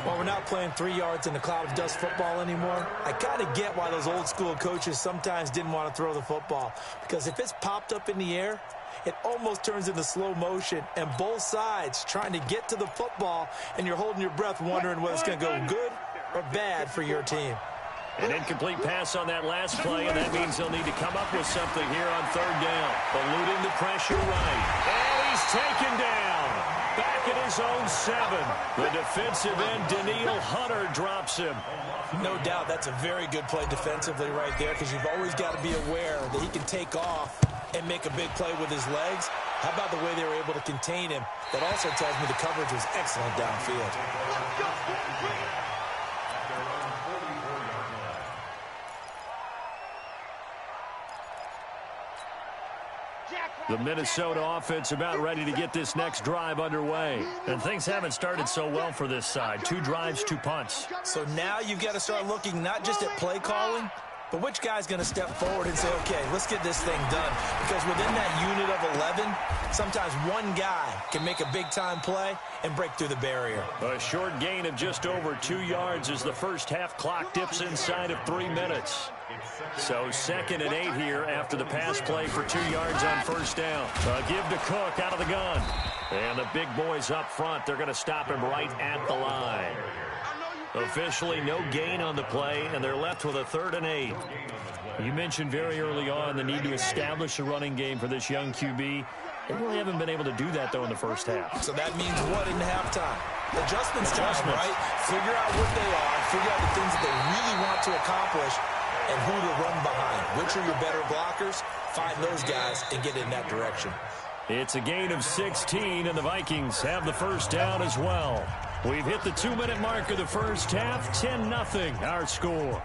B: Well, we're not playing 3 yards in a cloud of dust football anymore. I kind of get why those old school coaches sometimes didn't want to throw the football. Because if it's popped up in the air, it almost turns into slow motion. And both sides trying to get to the football, and you're holding your breath wondering whether it's going to go good or bad for your team.
A: An incomplete pass on that last play, and that means they'll need to come up with something here on 3rd down. Eluding the pressure right. And he's taken down. Back at his own 7. The defensive end, Daniil Hunter, drops him.
B: No doubt that's a very good play defensively right there, because you've always got to be aware that he can take off and make a big play with his legs. How about the way they were able to contain him? That also tells me the coverage was excellent downfield.
A: The Minnesota offense about ready to get this next drive underway. And things haven't started so well for this side. 2 drives, 2 punts.
B: So now you've got to start looking not just at play calling, but which guy's going to step forward and say, okay, let's get this thing done. Because within that unit of 11, sometimes one guy can make a big-time play and break through the barrier.
A: A short gain of just over 2 yards as the first half clock dips inside of 3 minutes. So 2nd and 8 here after the pass play for 2 yards on first down. A give to Cook out of the gun. And the big boys up front, they're going to stop him right at the line. Officially no gain on the play, and they're left with a 3rd and 8. You mentioned very early on the need to establish a running game for this young QB. They really haven't been able to do that, though, in the first half.
B: So that means what in halftime? Adjustments time, right? Figure out what they are, figure out the things that they really want to accomplish, and who to run behind. Which are your better blockers? Find those guys and get in that direction.
A: It's a gain of 16, and the Vikings have the first down as well. We've hit the 2-minute mark of the first half. 10-0 our score.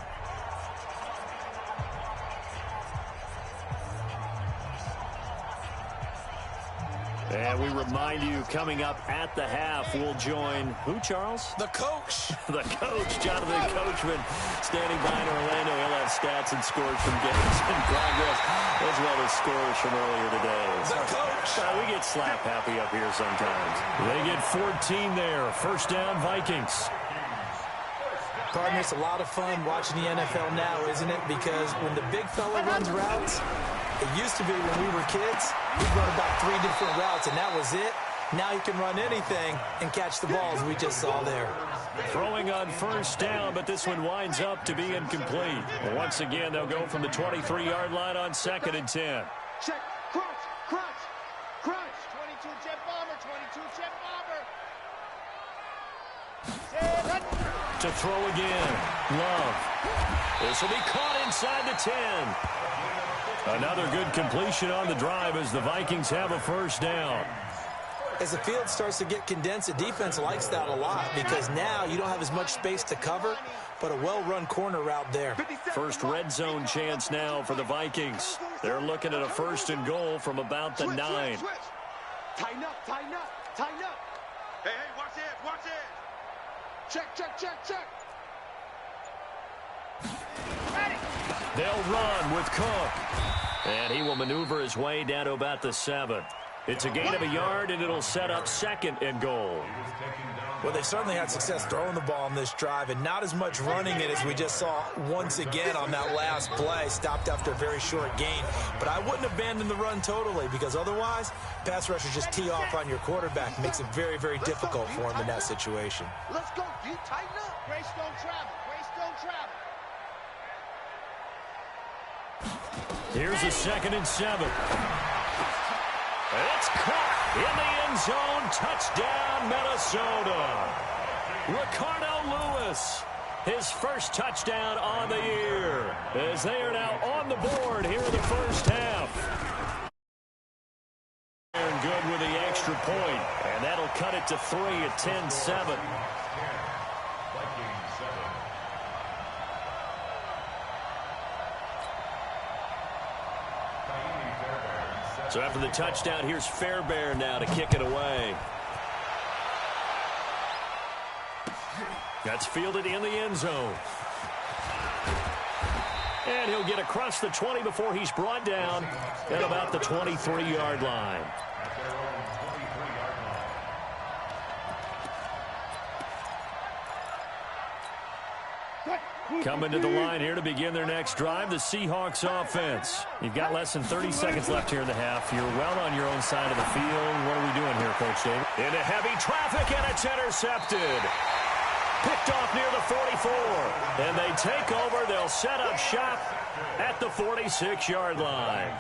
A: And we remind you, coming up at the half, we'll join who, Charles?
B: The coach.
A: The coach, Jonathan Coachman, standing by in Orlando. He'll have stats and scores from games in progress, as well as scores from earlier today.
B: The coach.
A: We get slap happy up here sometimes. They get 14 there. First down, Vikings.
B: Partner, it's a lot of fun watching the NFL now, isn't it? Because when the big fella runs routes, it used to be when we were kids, we'd run about 3 different routes, and that was it. Now you can run anything and catch the balls we just saw there.
A: Throwing on first down, but this one winds up to be incomplete. Once again, they'll go from the 23-yard line on 2nd and 10.
C: Check, crunch, crunch. Crunch. 22 jet bomber. 22 jet bomber.
A: To throw again. Love. This will be caught inside the 10. Another good completion on the drive as the Vikings have a first down.
B: As the field starts to get condensed, the defense likes that a lot because now you don't have as much space to cover, but a well-run corner route there.
A: First red zone chance now for the Vikings. They're looking at a 1st and goal from about the 9.
E: Tighten up, tighten up, tighten up. Hey, watch it, watch it. Check, check, check, check.
A: They'll run with Cook. And he will maneuver his way down to about the 7. It's a gain of a yard, and it'll set up 2nd and goal.
B: Well, they certainly had success throwing the ball on this drive, and not as much running it as we just saw once again on that last play. Stopped after a very short gain. But I wouldn't abandon the run totally, because otherwise, pass rushers just tee off on your quarterback. Makes it very, very difficult for him in that situation.
E: Let's go, you tighten up.
C: Grace don't travel. Grace don't travel.
A: Here's a 2nd and 7. It's caught in the end zone. Touchdown, Minnesota. Ricardo Lewis, his first touchdown on the year, as they are now on the board here in the first half. And good with the extra point, and that'll cut it to 3 at 10-7. So after the touchdown, here's Fairbairn now to kick it away. That's fielded in the end zone. And he'll get across the 20 before he's brought down at about the 23-yard line. Coming to the line here to begin their next drive, the Seahawks offense. You've got less than 30 seconds left here in the half. You're well on your own side of the field. What are we doing here, Coach David? Into heavy traffic, and it's intercepted. Picked off near the 44. And they take over. They'll set up shop at the 46-yard line.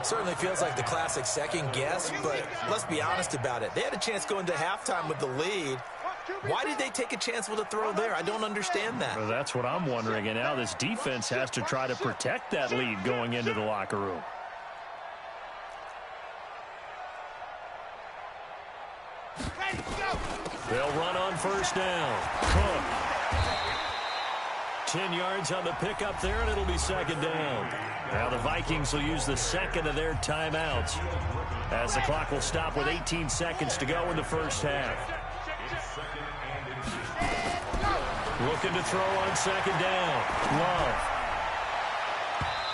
B: Certainly feels like the classic second guess, but let's be honest about it. They had a chance going to halftime with the lead. Why did they take a chance with a throw there? I don't understand that.
A: Well, that's what I'm wondering, and now this defense has to try to protect that lead going into the locker room. They'll run on first down. Cook. 10 yards on the pickup there, and it'll be 2nd down. Now the Vikings will use the 2nd of their timeouts, as the clock will stop with 18 seconds to go in the first half. Looking to throw on 2nd down. Love.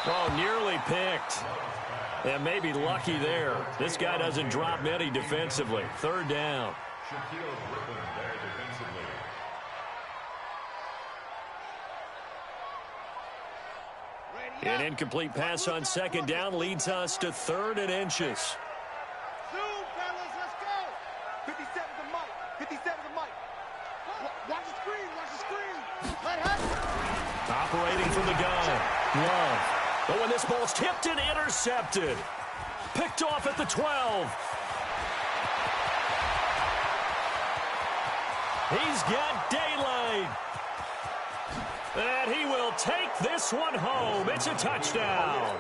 A: Oh, nearly picked. And maybe lucky there. This guy doesn't drop many defensively. 3rd down. An incomplete pass on 2nd down leads us to 3rd and inches.
C: Zoom, fellas, let's go.
E: 57 to Mike. 57 to Mike. Watch the screen. Watch the screen.
C: Let her.
A: Operating from the gun. Love. But when this ball's tipped and intercepted. Picked off at the 12. He's got daylight. And he will take this one home. It's a touchdown.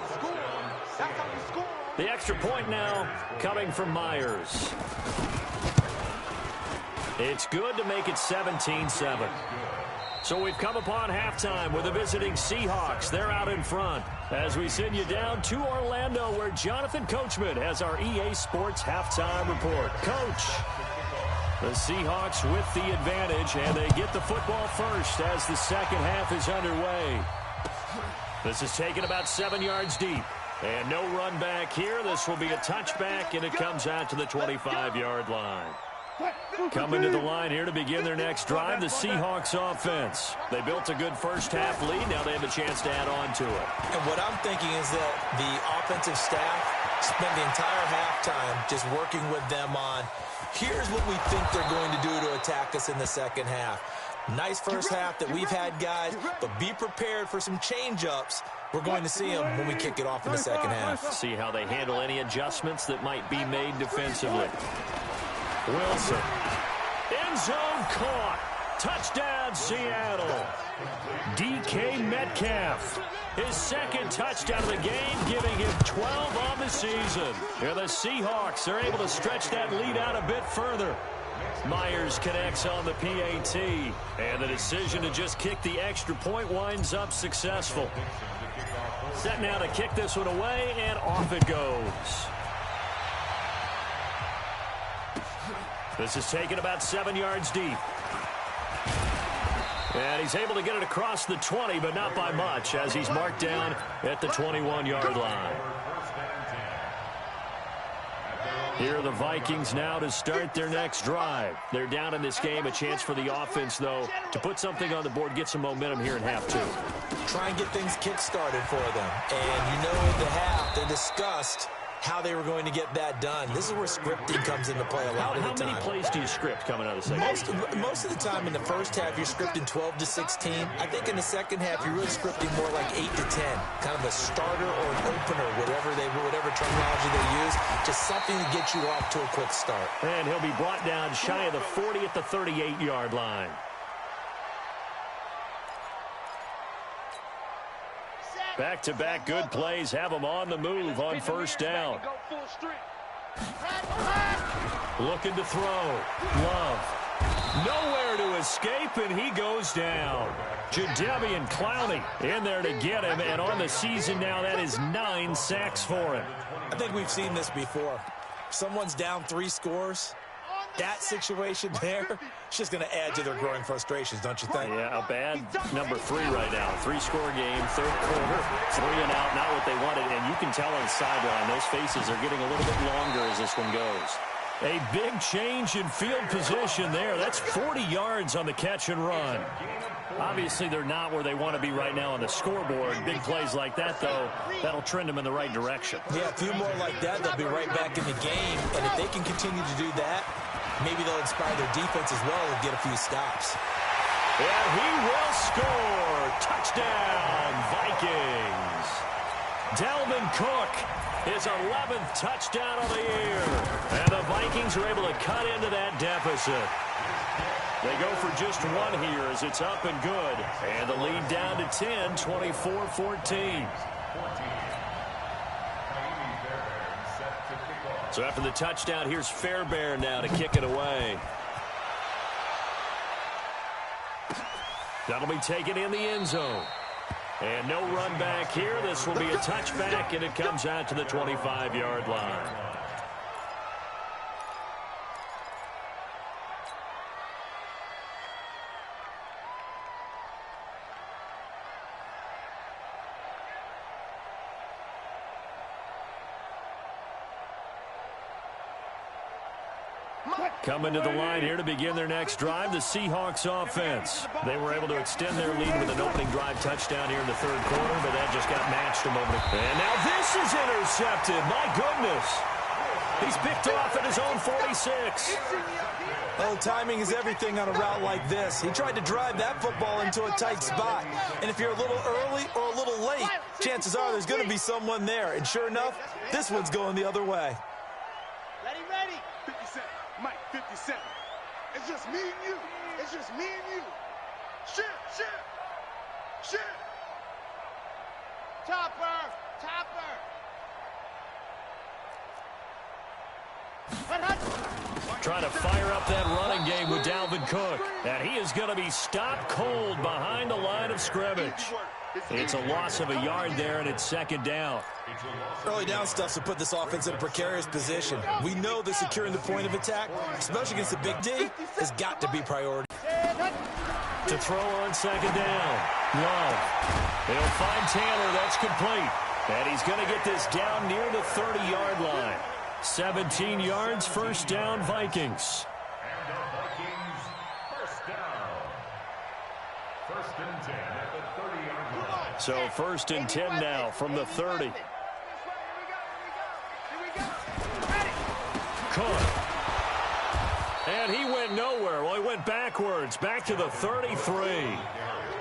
A: The extra point now coming from Myers. It's good to make it 17-7. So we've come upon halftime with the visiting Seahawks. They're out in front as we send you down to Orlando, where Jonathan Coachman has our EA Sports halftime report. Coach, the Seahawks with the advantage, and they get the football first as the second half is underway. This is taken about 7 yards deep. And no run back here. This will be a touchback, and it comes out to the 25-yard line. Coming to the line here to begin their next drive, the Seahawks offense. They built a good first-half lead. Now they have a chance to add on to it.
B: And what I'm thinking is that the offensive staff spent the entire halftime just working with them on, here's what we think they're going to do to attack us in the second half. Nice first half that we've had, guys, but be prepared for some change-ups. We're going to see them when we kick it off in the second half.
A: See how they handle any adjustments that might be made defensively. Wilson. End zone caught. Touchdown, Seattle. DK Metcalf. His second touchdown of the game, giving him 12 on the season. And the Seahawks are able to stretch that lead out a bit further. Myers connects on the PAT. And the decision to just kick the extra point winds up successful. Set now to kick this one away, and off it goes. This is taken about 7 yards deep. And he's able to get it across the 20, but not by much, as he's marked down at the 21-yard line. Here are the Vikings now to start their next drive. They're down in this game. A chance for the offense, though, to put something on the board, get some momentum here in half two.
B: Try and get things kick-started for them. And you know in the half, they discussed how they were going to get that done. This is where scripting comes into play a lot of the time.
A: How many plays do you script coming out of the second?
B: Most of the time in the first half, you're scripting 12 to 16. I think in the second half, you're really scripting more like 8 to 10. Kind of a starter or an opener, whatever terminology they use. Just something to get you off to a quick start.
A: And he'll be brought down shy of the 40 at the 38-yard line. Back-to-back good plays have them on the move on first down. Looking to throw. Love. Nowhere to escape, and he goes down. Jadeveon Clowney in there to get him, and on the season now, that is 9 sacks for him.
B: I think we've seen this before. Someone's down 3 scores. That situation there, it's just going to add to their growing frustrations, don't you think?
A: Yeah, a bad number 3 right now. 3-score game, third quarter, 3 and out, not what they wanted. And you can tell on the sideline, those faces are getting a little bit longer as this one goes. A big change in field position there. That's 40 yards on the catch and run. Obviously, they're not where they want to be right now on the scoreboard. Big plays like that, though, that'll trend them in the right direction.
B: Yeah, a few more like that, they'll be right back in the game. And if they can continue to do that, maybe they'll inspire their defense as well and get a few stops.
A: And he will score. Touchdown, Vikings. Dalvin Cook, his 11th touchdown of the year. And the Vikings are able to cut into that deficit. They go for just one here as it's up and good. And the lead down to 10, 24-14. So after the touchdown, here's Fairbairn now to kick it away. That'll be taken in the end zone. And no run back here. This will be a touchback, and it comes out to the 25-yard line. Coming to the line here to begin their next drive, the Seahawks offense. They were able to extend their lead with an opening drive touchdown here in the third quarter, but that just got matched a moment ago. And now this is intercepted. My goodness. He's picked off at his own 46.
B: Oh, timing is everything on a route like this. He tried to drive that football into a tight spot. And if you're a little early or a little late, chances are there's going to be someone there. And sure enough, this one's going the other way.
C: Ready.
E: 57. Mike, 57. It's just me and you. It's just me and you. Shit.
C: Topper.
A: Trying to fire up that running game with Dalvin Cook. And he is going to be stopped cold behind the line of scrimmage. It's a loss of a yard there, and it's second down.
B: Early down stuff to put this offense in a precarious position. We know that securing the point of attack, especially against the Big D, has got to be priority.
A: To throw on second down. Love. They'll find Taylor. That's complete. And he's going to get this down near the 30-yard line. 17 yards, first down, Vikings.
D: And the Vikings, first down. First and 10 at the 30-yard line.
A: So first and 10 now from the 30. Cook. And he went nowhere. Well, he went backwards, back to the 33.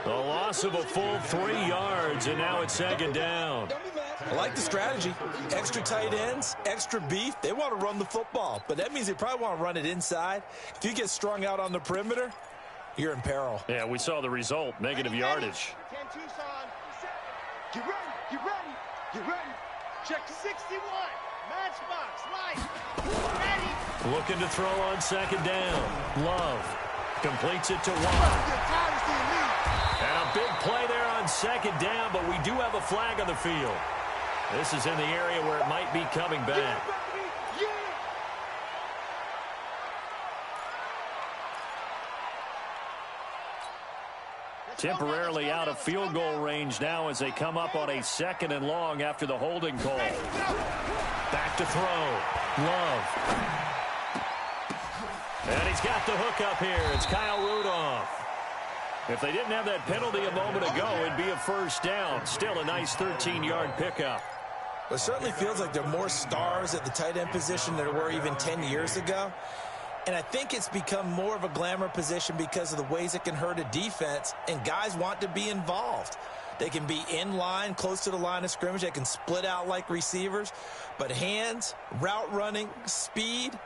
A: A loss of a full 3 yards, and now it's second down.
B: I like the strategy. Extra tight ends, extra beef. They want to run the football, but that means they probably want to run it inside. If you get strung out on the perimeter, you're in peril.
A: Yeah, we saw the result, negative yardage.
C: 10 Tucson. Get ready, get ready, get ready. Check 61. Matchbox, light. Ready.
A: Looking to throw on second down. Love completes it to Watt. And a big play there on second down, but we do have a flag on the field. This is in the area where it might be coming back. Temporarily out of field goal range now as they come up on a second and long after the holding call. Back to throw. Love. And he's got the hook up here. It's Kyle Rudolph. If they didn't have that penalty a moment ago, it'd be a first down. Still a nice 13-yard pickup.
B: It certainly feels like there are more stars at the tight end position than there were even 10 years ago. And I think it's become more of a glamour position because of the ways it can hurt a defense, and guys want to be involved. They can be in line, close to the line of scrimmage. They can split out like receivers. But hands, route running, speed,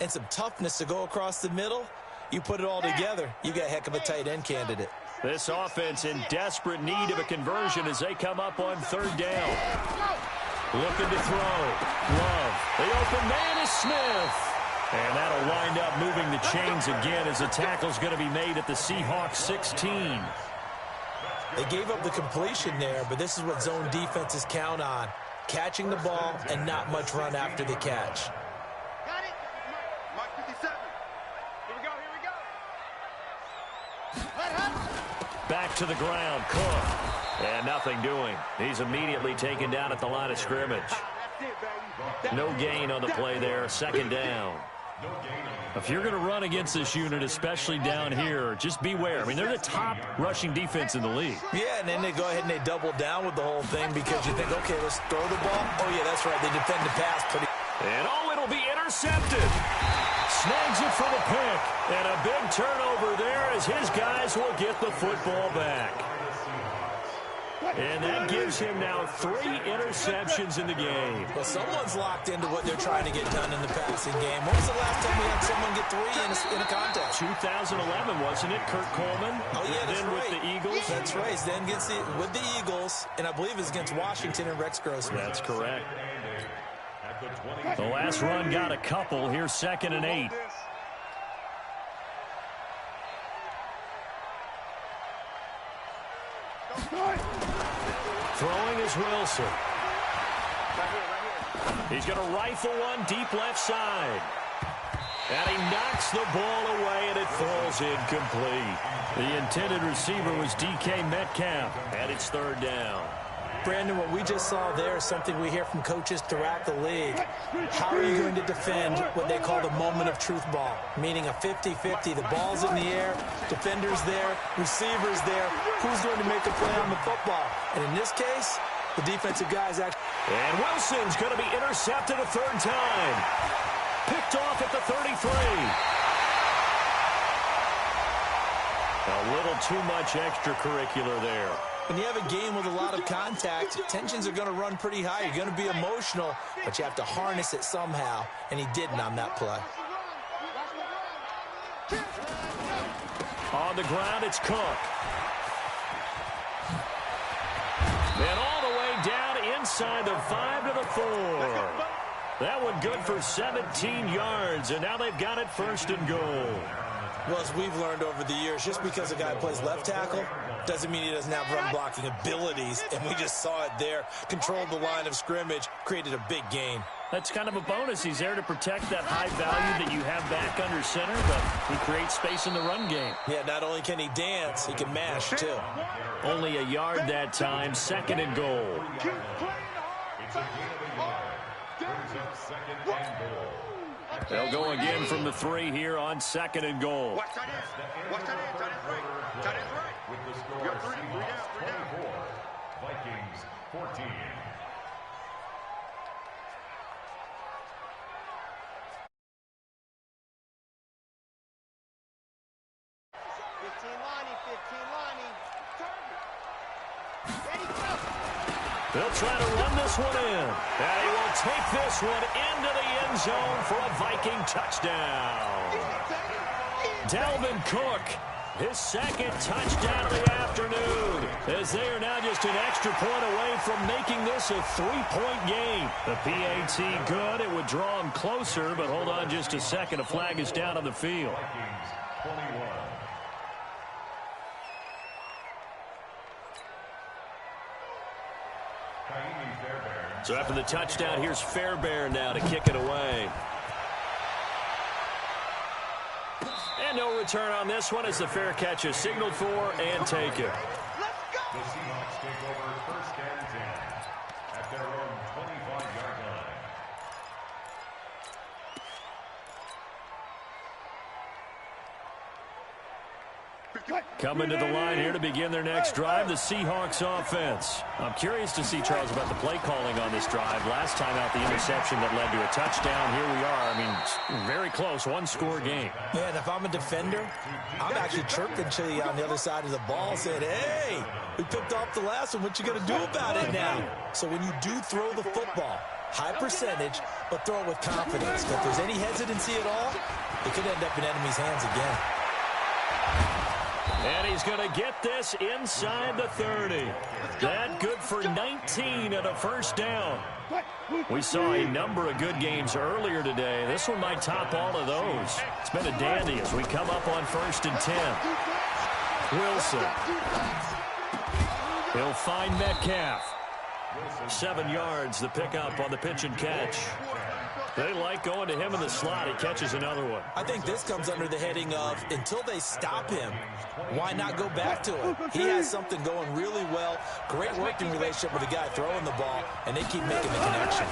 B: and some toughness to go across the middle, you put it all together, you got a heck of a tight end candidate.
A: This offense in desperate need of a conversion as they come up on third down. Looking to throw. Love. The open man is Smith. And that'll wind up moving the chains again as the tackle's going to be made at the Seahawks 16.
B: They gave up the completion there, but this is what zone defenses count on. Catching the ball and not much run after the catch.
C: Got it.
E: Mark 57. Here we go, here we go.
C: Let her.
A: Back to the ground. Cook. And nothing doing. He's immediately taken down at the line of scrimmage.
E: That's it, baby.
A: No gain on the play there. Second down. If you're going to run against this unit, especially down here, just beware. I mean, they're the top rushing defense in the league.
B: Yeah, and then they go ahead and they double down with the whole thing because you think, okay, let's throw the ball. Oh, yeah, that's right. They defend the pass pretty.
A: And, oh, it'll be intercepted. Snags it for the pick. And a big turnover there as his guys will get the football back. And that gives him now 3 interceptions in the game.
B: Well, someone's locked into what they're trying to get done in the passing game. When was the last time we had someone get 3 in a contest?
A: 2011, wasn't it? Kurt Coleman.
B: Oh, yeah, that's
A: then
B: right.
A: with the Eagles.
B: That's right. He's then with the Eagles, and I believe it's against Washington and Rex Grossman.
A: That's correct. The last run got a couple. Here's 2nd and 8. Throwing is Wilson. He's going to rifle one deep left side. And he knocks the ball away, and it falls incomplete. The intended receiver was DK Metcalf, and it's 3rd down.
B: Brandon, what we just saw there is something we hear from coaches throughout the league. How are you going to defend what they call the moment of truth ball, meaning a 50-50? The ball's in the air, defenders there, receivers there. Who's going to make the play on the football? And in this case, the defensive guys actually.
A: And Wilson's going to be intercepted a 3rd time. Picked off at the 33. A little too much extracurricular there.
B: When you have a game with a lot of contact, tensions are going to run pretty high. You're going to be emotional, but you have to harness it somehow, and he didn't on that play.
A: On the ground, it's Cook. And all the way down inside the 5 to the 4. That one good for 17 yards, and now they've got it 1st and goal.
B: Well, as we've learned over the years, just because a guy plays left tackle doesn't mean he doesn't have run blocking abilities, and we just saw it there. Controlled the line of scrimmage, created a big gain.
A: That's kind of a bonus. He's there to protect that high value that you have back under center, but he creates space in the run game.
B: Yeah, not only can he dance, he can mash, too.
A: Only a yard that time, 2nd and goal.
E: It's a gain of a yard. Brings up 2nd and goal.
A: They'll go again from the 3 here on 2nd and goal.
E: Watch that in. Watch that in. Tight end's right. Tight end's right.
D: With the score,
E: We got 3 down.
D: 24, Vikings 14.
C: Lonnie, 15, Lonnie. Target. Ready, go.
A: They'll try to run this one in. And he will take this one into the end zone for a Viking touchdown. Dalvin Cook, his second touchdown of the afternoon, as they are now just an extra point away from making this a 3-point game. The PAT good. It would draw him closer, but hold on just a second. A flag is down on the field.
D: Vikings 21.
A: So after the touchdown, here's Fairbairn now to kick it away. And no return on this one as the fair catch is signaled for and taken.
C: Let's go.
D: The Seahawks take over first and 10 at their own 25-yard line.
A: Coming to the line here to begin their next drive, the Seahawks offense. I'm curious to see, Charles, about the play calling on this drive. Last time out, the interception that led to a touchdown. Here we are. I mean, very close, one-score game.
B: Man, if I'm a defender, I'm actually chirping to you on the other side of the ball, saying, hey, we picked off the last one. What you going to do about it now? So when you do throw the football, high percentage, but throw it with confidence. If there's any hesitancy at all, it could end up in enemy's hands again.
A: And he's going to get this inside the 30. That good for 19 and a first down. We saw a number of good games earlier today. This one might top all of those. It's been a dandy as we come up on 1st and 10. Wilson. He'll find Metcalf. 7 yards, the pickup on the pitch and catch. They like going to him in the slot. He catches another one.
B: I think this comes under the heading of, until they stop him, why not go back to him? He has something going really well. Great working relationship with the guy throwing the ball, and they keep making the connection.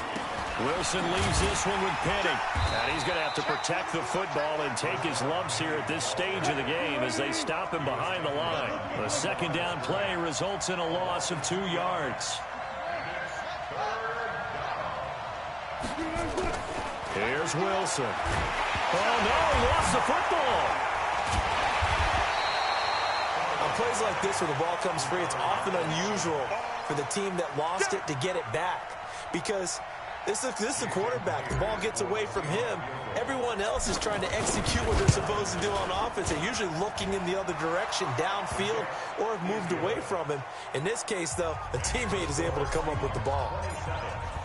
A: Wilson leaves this one with Penny. And he's going to have to protect the football and take his lumps here at this stage of the game as they stop him behind the line. The second down play results in a loss of 2 yards. Here's Wilson. Oh, no, he lost the football.
B: On plays like this where the ball comes free, it's often unusual for the team that lost it to get it back. Because this is the quarterback. The ball gets away from him. Everyone else is trying to execute what they're supposed to do on offense. They're usually looking in the other direction, downfield, or have moved away from him. In this case, though, a teammate is able to come up with the ball.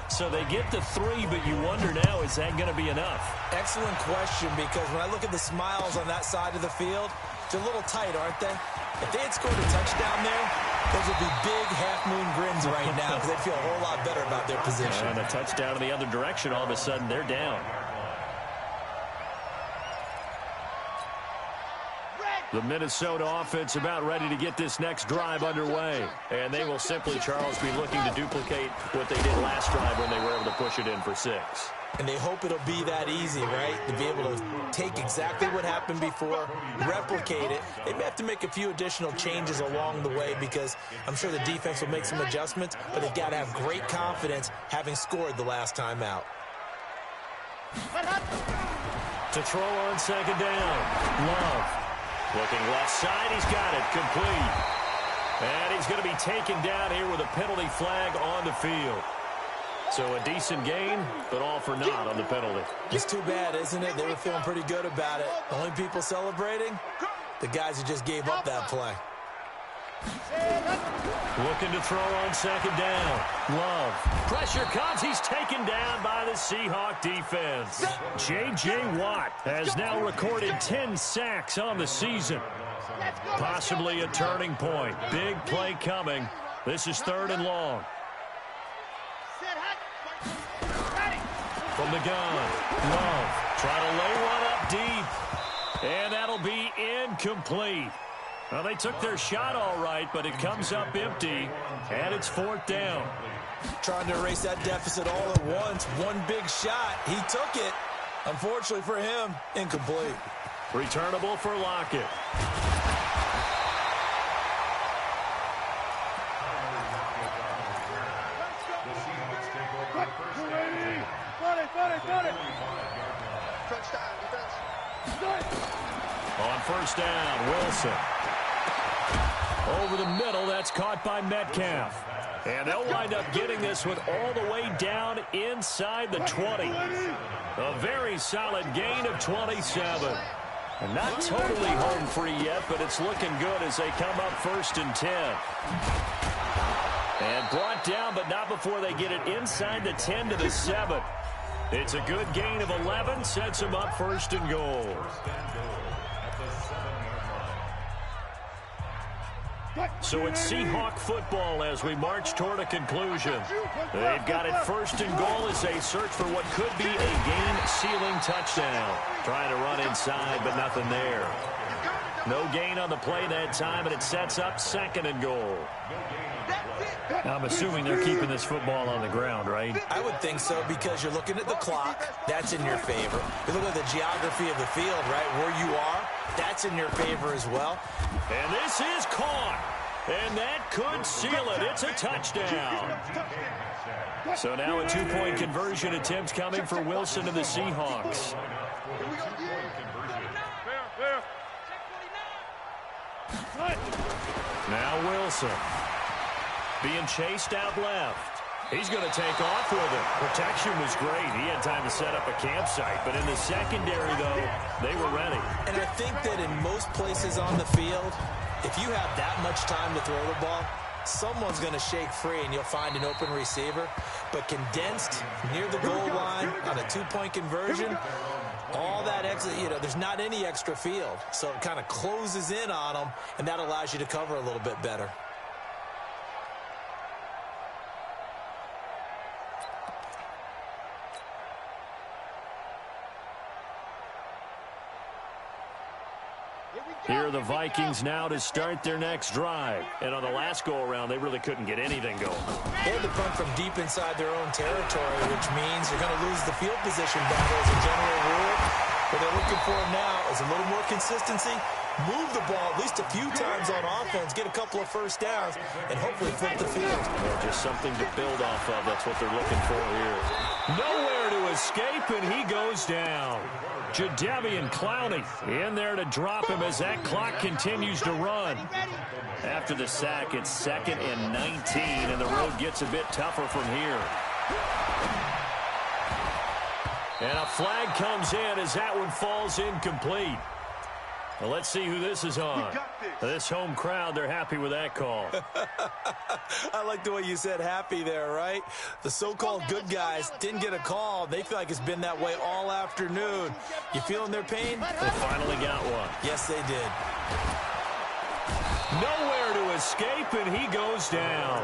A: So they get the 3, but you wonder now, is that going to be enough?
B: Excellent question, because when I look at the smiles on that side of the field, they're a little tight, aren't they? If they had scored a touchdown there, those would be big half-moon grins right now because they'd feel a whole lot better about their position.
A: And a touchdown in the other direction, all of a sudden, they're down. The Minnesota offense about ready to get this next drive underway. And they will simply, Charles, be looking to duplicate what they did last drive when they were able to push it in for 6.
B: And they hope it'll be that easy, right? To be able to take exactly what happened before, replicate it. They may have to make a few additional changes along the way because I'm sure the defense will make some adjustments, but they've got to have great confidence having scored the last time out.
A: To throw on second down, Love. Looking left side, he's got it, complete. And he's going to be taken down here with a penalty flag on the field. So a decent gain, but all for naught on the penalty.
B: It's too bad, isn't it? They were feeling pretty good about it. The only people celebrating, the guys who just gave up that play.
A: Looking to throw on second down. Love. Pressure comes. He's taken down by the Seahawk defense. J.J. Watt has now recorded 10 sacks on the season. Possibly a turning point. Big play coming. This is 3rd and long. From the gun. Love. Trying to lay one up deep. And that'll be incomplete. Well, they took their shot all right, but it comes up empty, and it's 4th down.
B: Trying to erase that deficit all at once. One big shot. He took it. Unfortunately for him, incomplete.
A: Returnable for Lockett. On 1st down, Wilson. over the middle. That's caught by Metcalf. And they'll wind up getting this one all the way down inside the 20. A very solid gain of 27. And not totally home free yet, but it's looking good as they come up 1st and 10. And brought down, but not before they get it inside the 10 to the 7. It's a good gain of 11, sets them up 1st and goal. So it's Seahawk football as we march toward a conclusion. They've got it 1st and goal as they search for what could be a game-sealing touchdown. Trying to run inside, but nothing there. No gain on the play that time, and it sets up 2nd and goal. Now, I'm assuming they're keeping this football on the ground, right?
B: I would think so because you're looking at the clock. That's in your favor. You look at the geography of the field, right, where you are. That's in your favor as well.
A: And this is caught. And that could seal it. It's a touchdown. So now a 2-point conversion attempt coming for Wilson and the Seahawks. Now Wilson being chased out left. He's going to take off with it. Protection was great. He had time to set up a campsite. But in the secondary, though, they were ready.
B: And I think that in most places on the field, if you have that much time to throw the ball, someone's going to shake free and you'll find an open receiver. But condensed near the goal line on a 2-point conversion, all that extra, there's not any extra field. So it kind of closes in on them, and that allows you to cover a little bit better.
A: Here are the Vikings now to start their next drive. And on the last go-around, they really couldn't get anything going.
B: They had to punt from deep inside their own territory, which means you're going to lose the field position battle as a general rule. What they're looking for now is a little more consistency, move the ball at least a few times on offense, get a couple of first downs, and hopefully flip the field.
A: Well, just something to build off of. That's what they're looking for here. Nowhere to escape, and he goes down. Jadeveon Clowney in there to drop him as that clock continues to run. After the sack, it's 2nd and 19, and the road gets a bit tougher from here. And a flag comes in as that one falls incomplete. Well, let's see who this is on. This home crowd, they're happy with that call.
B: I like the way you said happy there, right? The so-called good guys didn't get a call. They feel like it's been that way all afternoon. You feeling their pain?
A: They finally got one.
B: Yes, they did.
A: Nowhere to escape, and he goes down.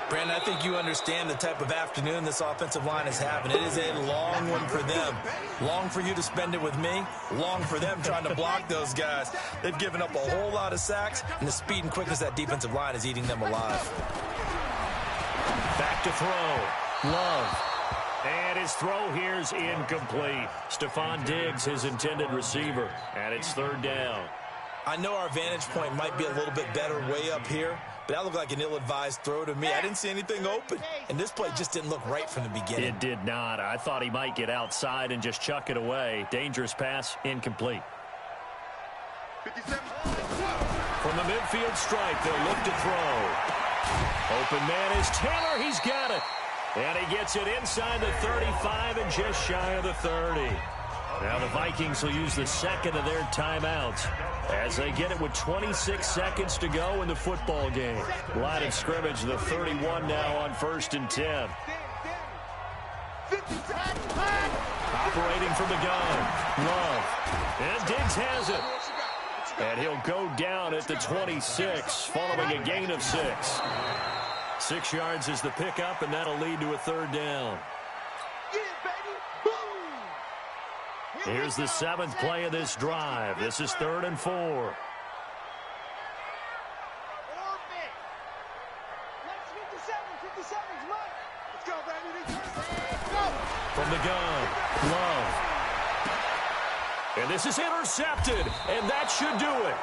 B: Brandon, I think you understand the type of afternoon this offensive line is having. It is a long one for them. Long for you to spend it with me. Long for them trying to block those guys. They've given up a whole lot of sacks, and the speed and quickness of that defensive line is eating them alive.
A: Back to throw. Love. And his throw here's incomplete. Stephon Diggs, his intended receiver. And it's 3rd down.
B: I know our vantage point might be a little bit better way up here, but that looked like an ill-advised throw to me. I didn't see anything open, and this play just didn't look right from the beginning.
A: It did not. I thought he might get outside and just chuck it away. Dangerous pass, incomplete.
E: 57.
A: From the midfield stripe, they'll look to throw. Open man is Taylor. He's got it. And he gets it inside the 35 and just shy of the 30. Now the Vikings will use the 2nd of their timeouts as they get it with 26 seconds to go in the football game. Line of scrimmage, the 31 now on 1st and 10. Operating from the gun. Love. And Diggs has it. And he'll go down at the 26 following a gain of 6. 6 yards is the pickup, and that'll lead to a 3rd down. Here's the 7th play of this drive. This is 3rd and 4. From the gun, Love. And this is intercepted, and that should do it.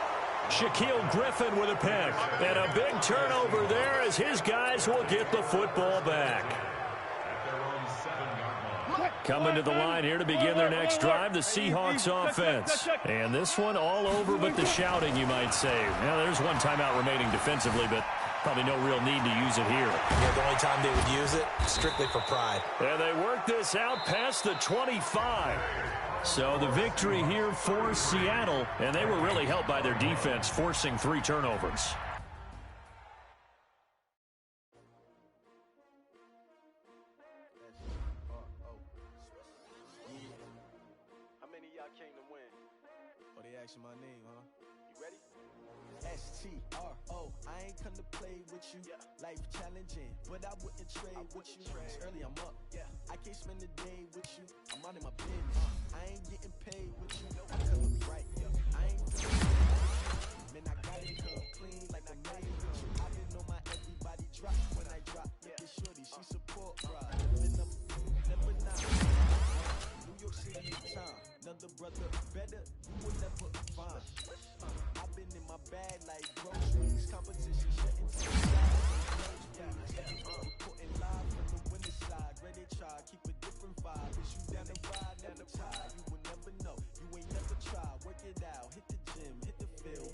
A: Shaquille Griffin with a pick. And a big turnover there as his guys will get the football back. Coming to the line here to begin their next drive, the Seahawks offense. And this one all over but the shouting, you might say. Now, there's one timeout remaining defensively, but probably no real need to use it here.
B: Yeah, the only time they would use it, strictly for pride.
A: And they work this out past the 25. So the victory here for Seattle, and they were really helped by their defense, forcing 3 turnovers.
C: How many of y'all came to win?
H: Oh, they asking my name, huh?
C: You ready?
H: S-T-R-O, I ain't come to play with you. Life challenging, but I wouldn't trade with you. It's early, I'm up. I can't spend the day with you. I'm out in my business. I ain't getting paid with you. I tell them right. I ain't man, I got it come clean like I made with you. I didn't know my everybody drop when I drop. Look at shorty, she support ride. Living up, never not. New York City time. Another brother better, you will never find. I've been in my bag like groceries. Competition shutting to the side. Reporting live from the winter side. Ready to try, keep a different vibe. Is you down the ride, never tired. You will never know, you ain't never tried. Work it out, hit the gym, hit the field.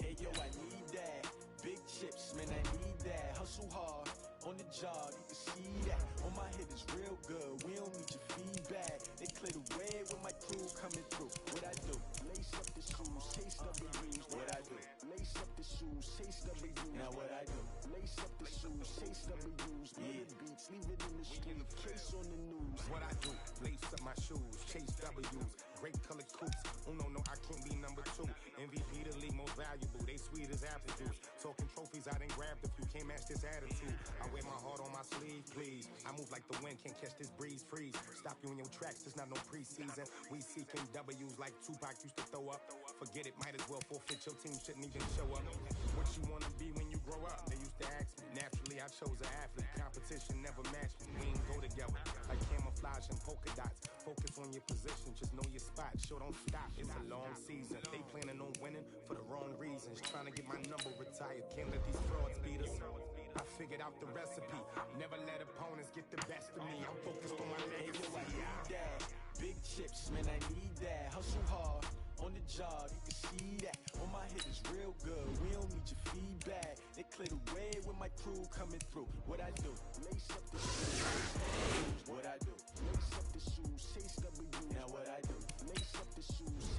H: Hey yo, I need that. Big chips, man, I need that. Hustle hard, on the job, you can see that. On my head is real good, we don't need your feedback. They clear the way with my crew coming through. What I do? Lace up the shoes, chase W's. What I do? Lace up the shoes, chase W's. Now what I do? Lace up the shoes, chase W's. Yeah, beats, leave it in the street, case on the news.
I: What I do? Lace up my shoes, chase W's. Great colored coops. Oh no, I can't be number 2. MVP the league most valuable. They sweet as apple juice. Talking trophies, I done grabbed a few. Can't match this attitude. I wear my heart on my sleeve, please. I move like the wind, can't catch this breeze. Freeze. Stop you in your tracks. It's not no preseason. We seeking W's like Tupac used to throw up. Forget it, might as well forfeit. Your team shouldn't even show up. What you wanna be when you grow up? They used to ask me. Naturally, I chose an athlete. Competition never matched me. We ain't go together like camouflage and polka dots. Focus on your position, just know your spot. Sure, don't stop. It's a long season. They planning on winning for the wrong reasons. Trying to get my number retired. Can't let these frauds beat us. I figured out the recipe. Never let opponents get the best of me. I'm focused on my legacy.
H: I need that. Big chips, man, I need that. Hustle hard, on the job, you can see that. On my head is real good, we don't need your feedback. They clear the way with my crew coming through. What I do? Lace up the shoes. What I do? Lace up the shoes, chase W. Now what I do? Lace up the shoes,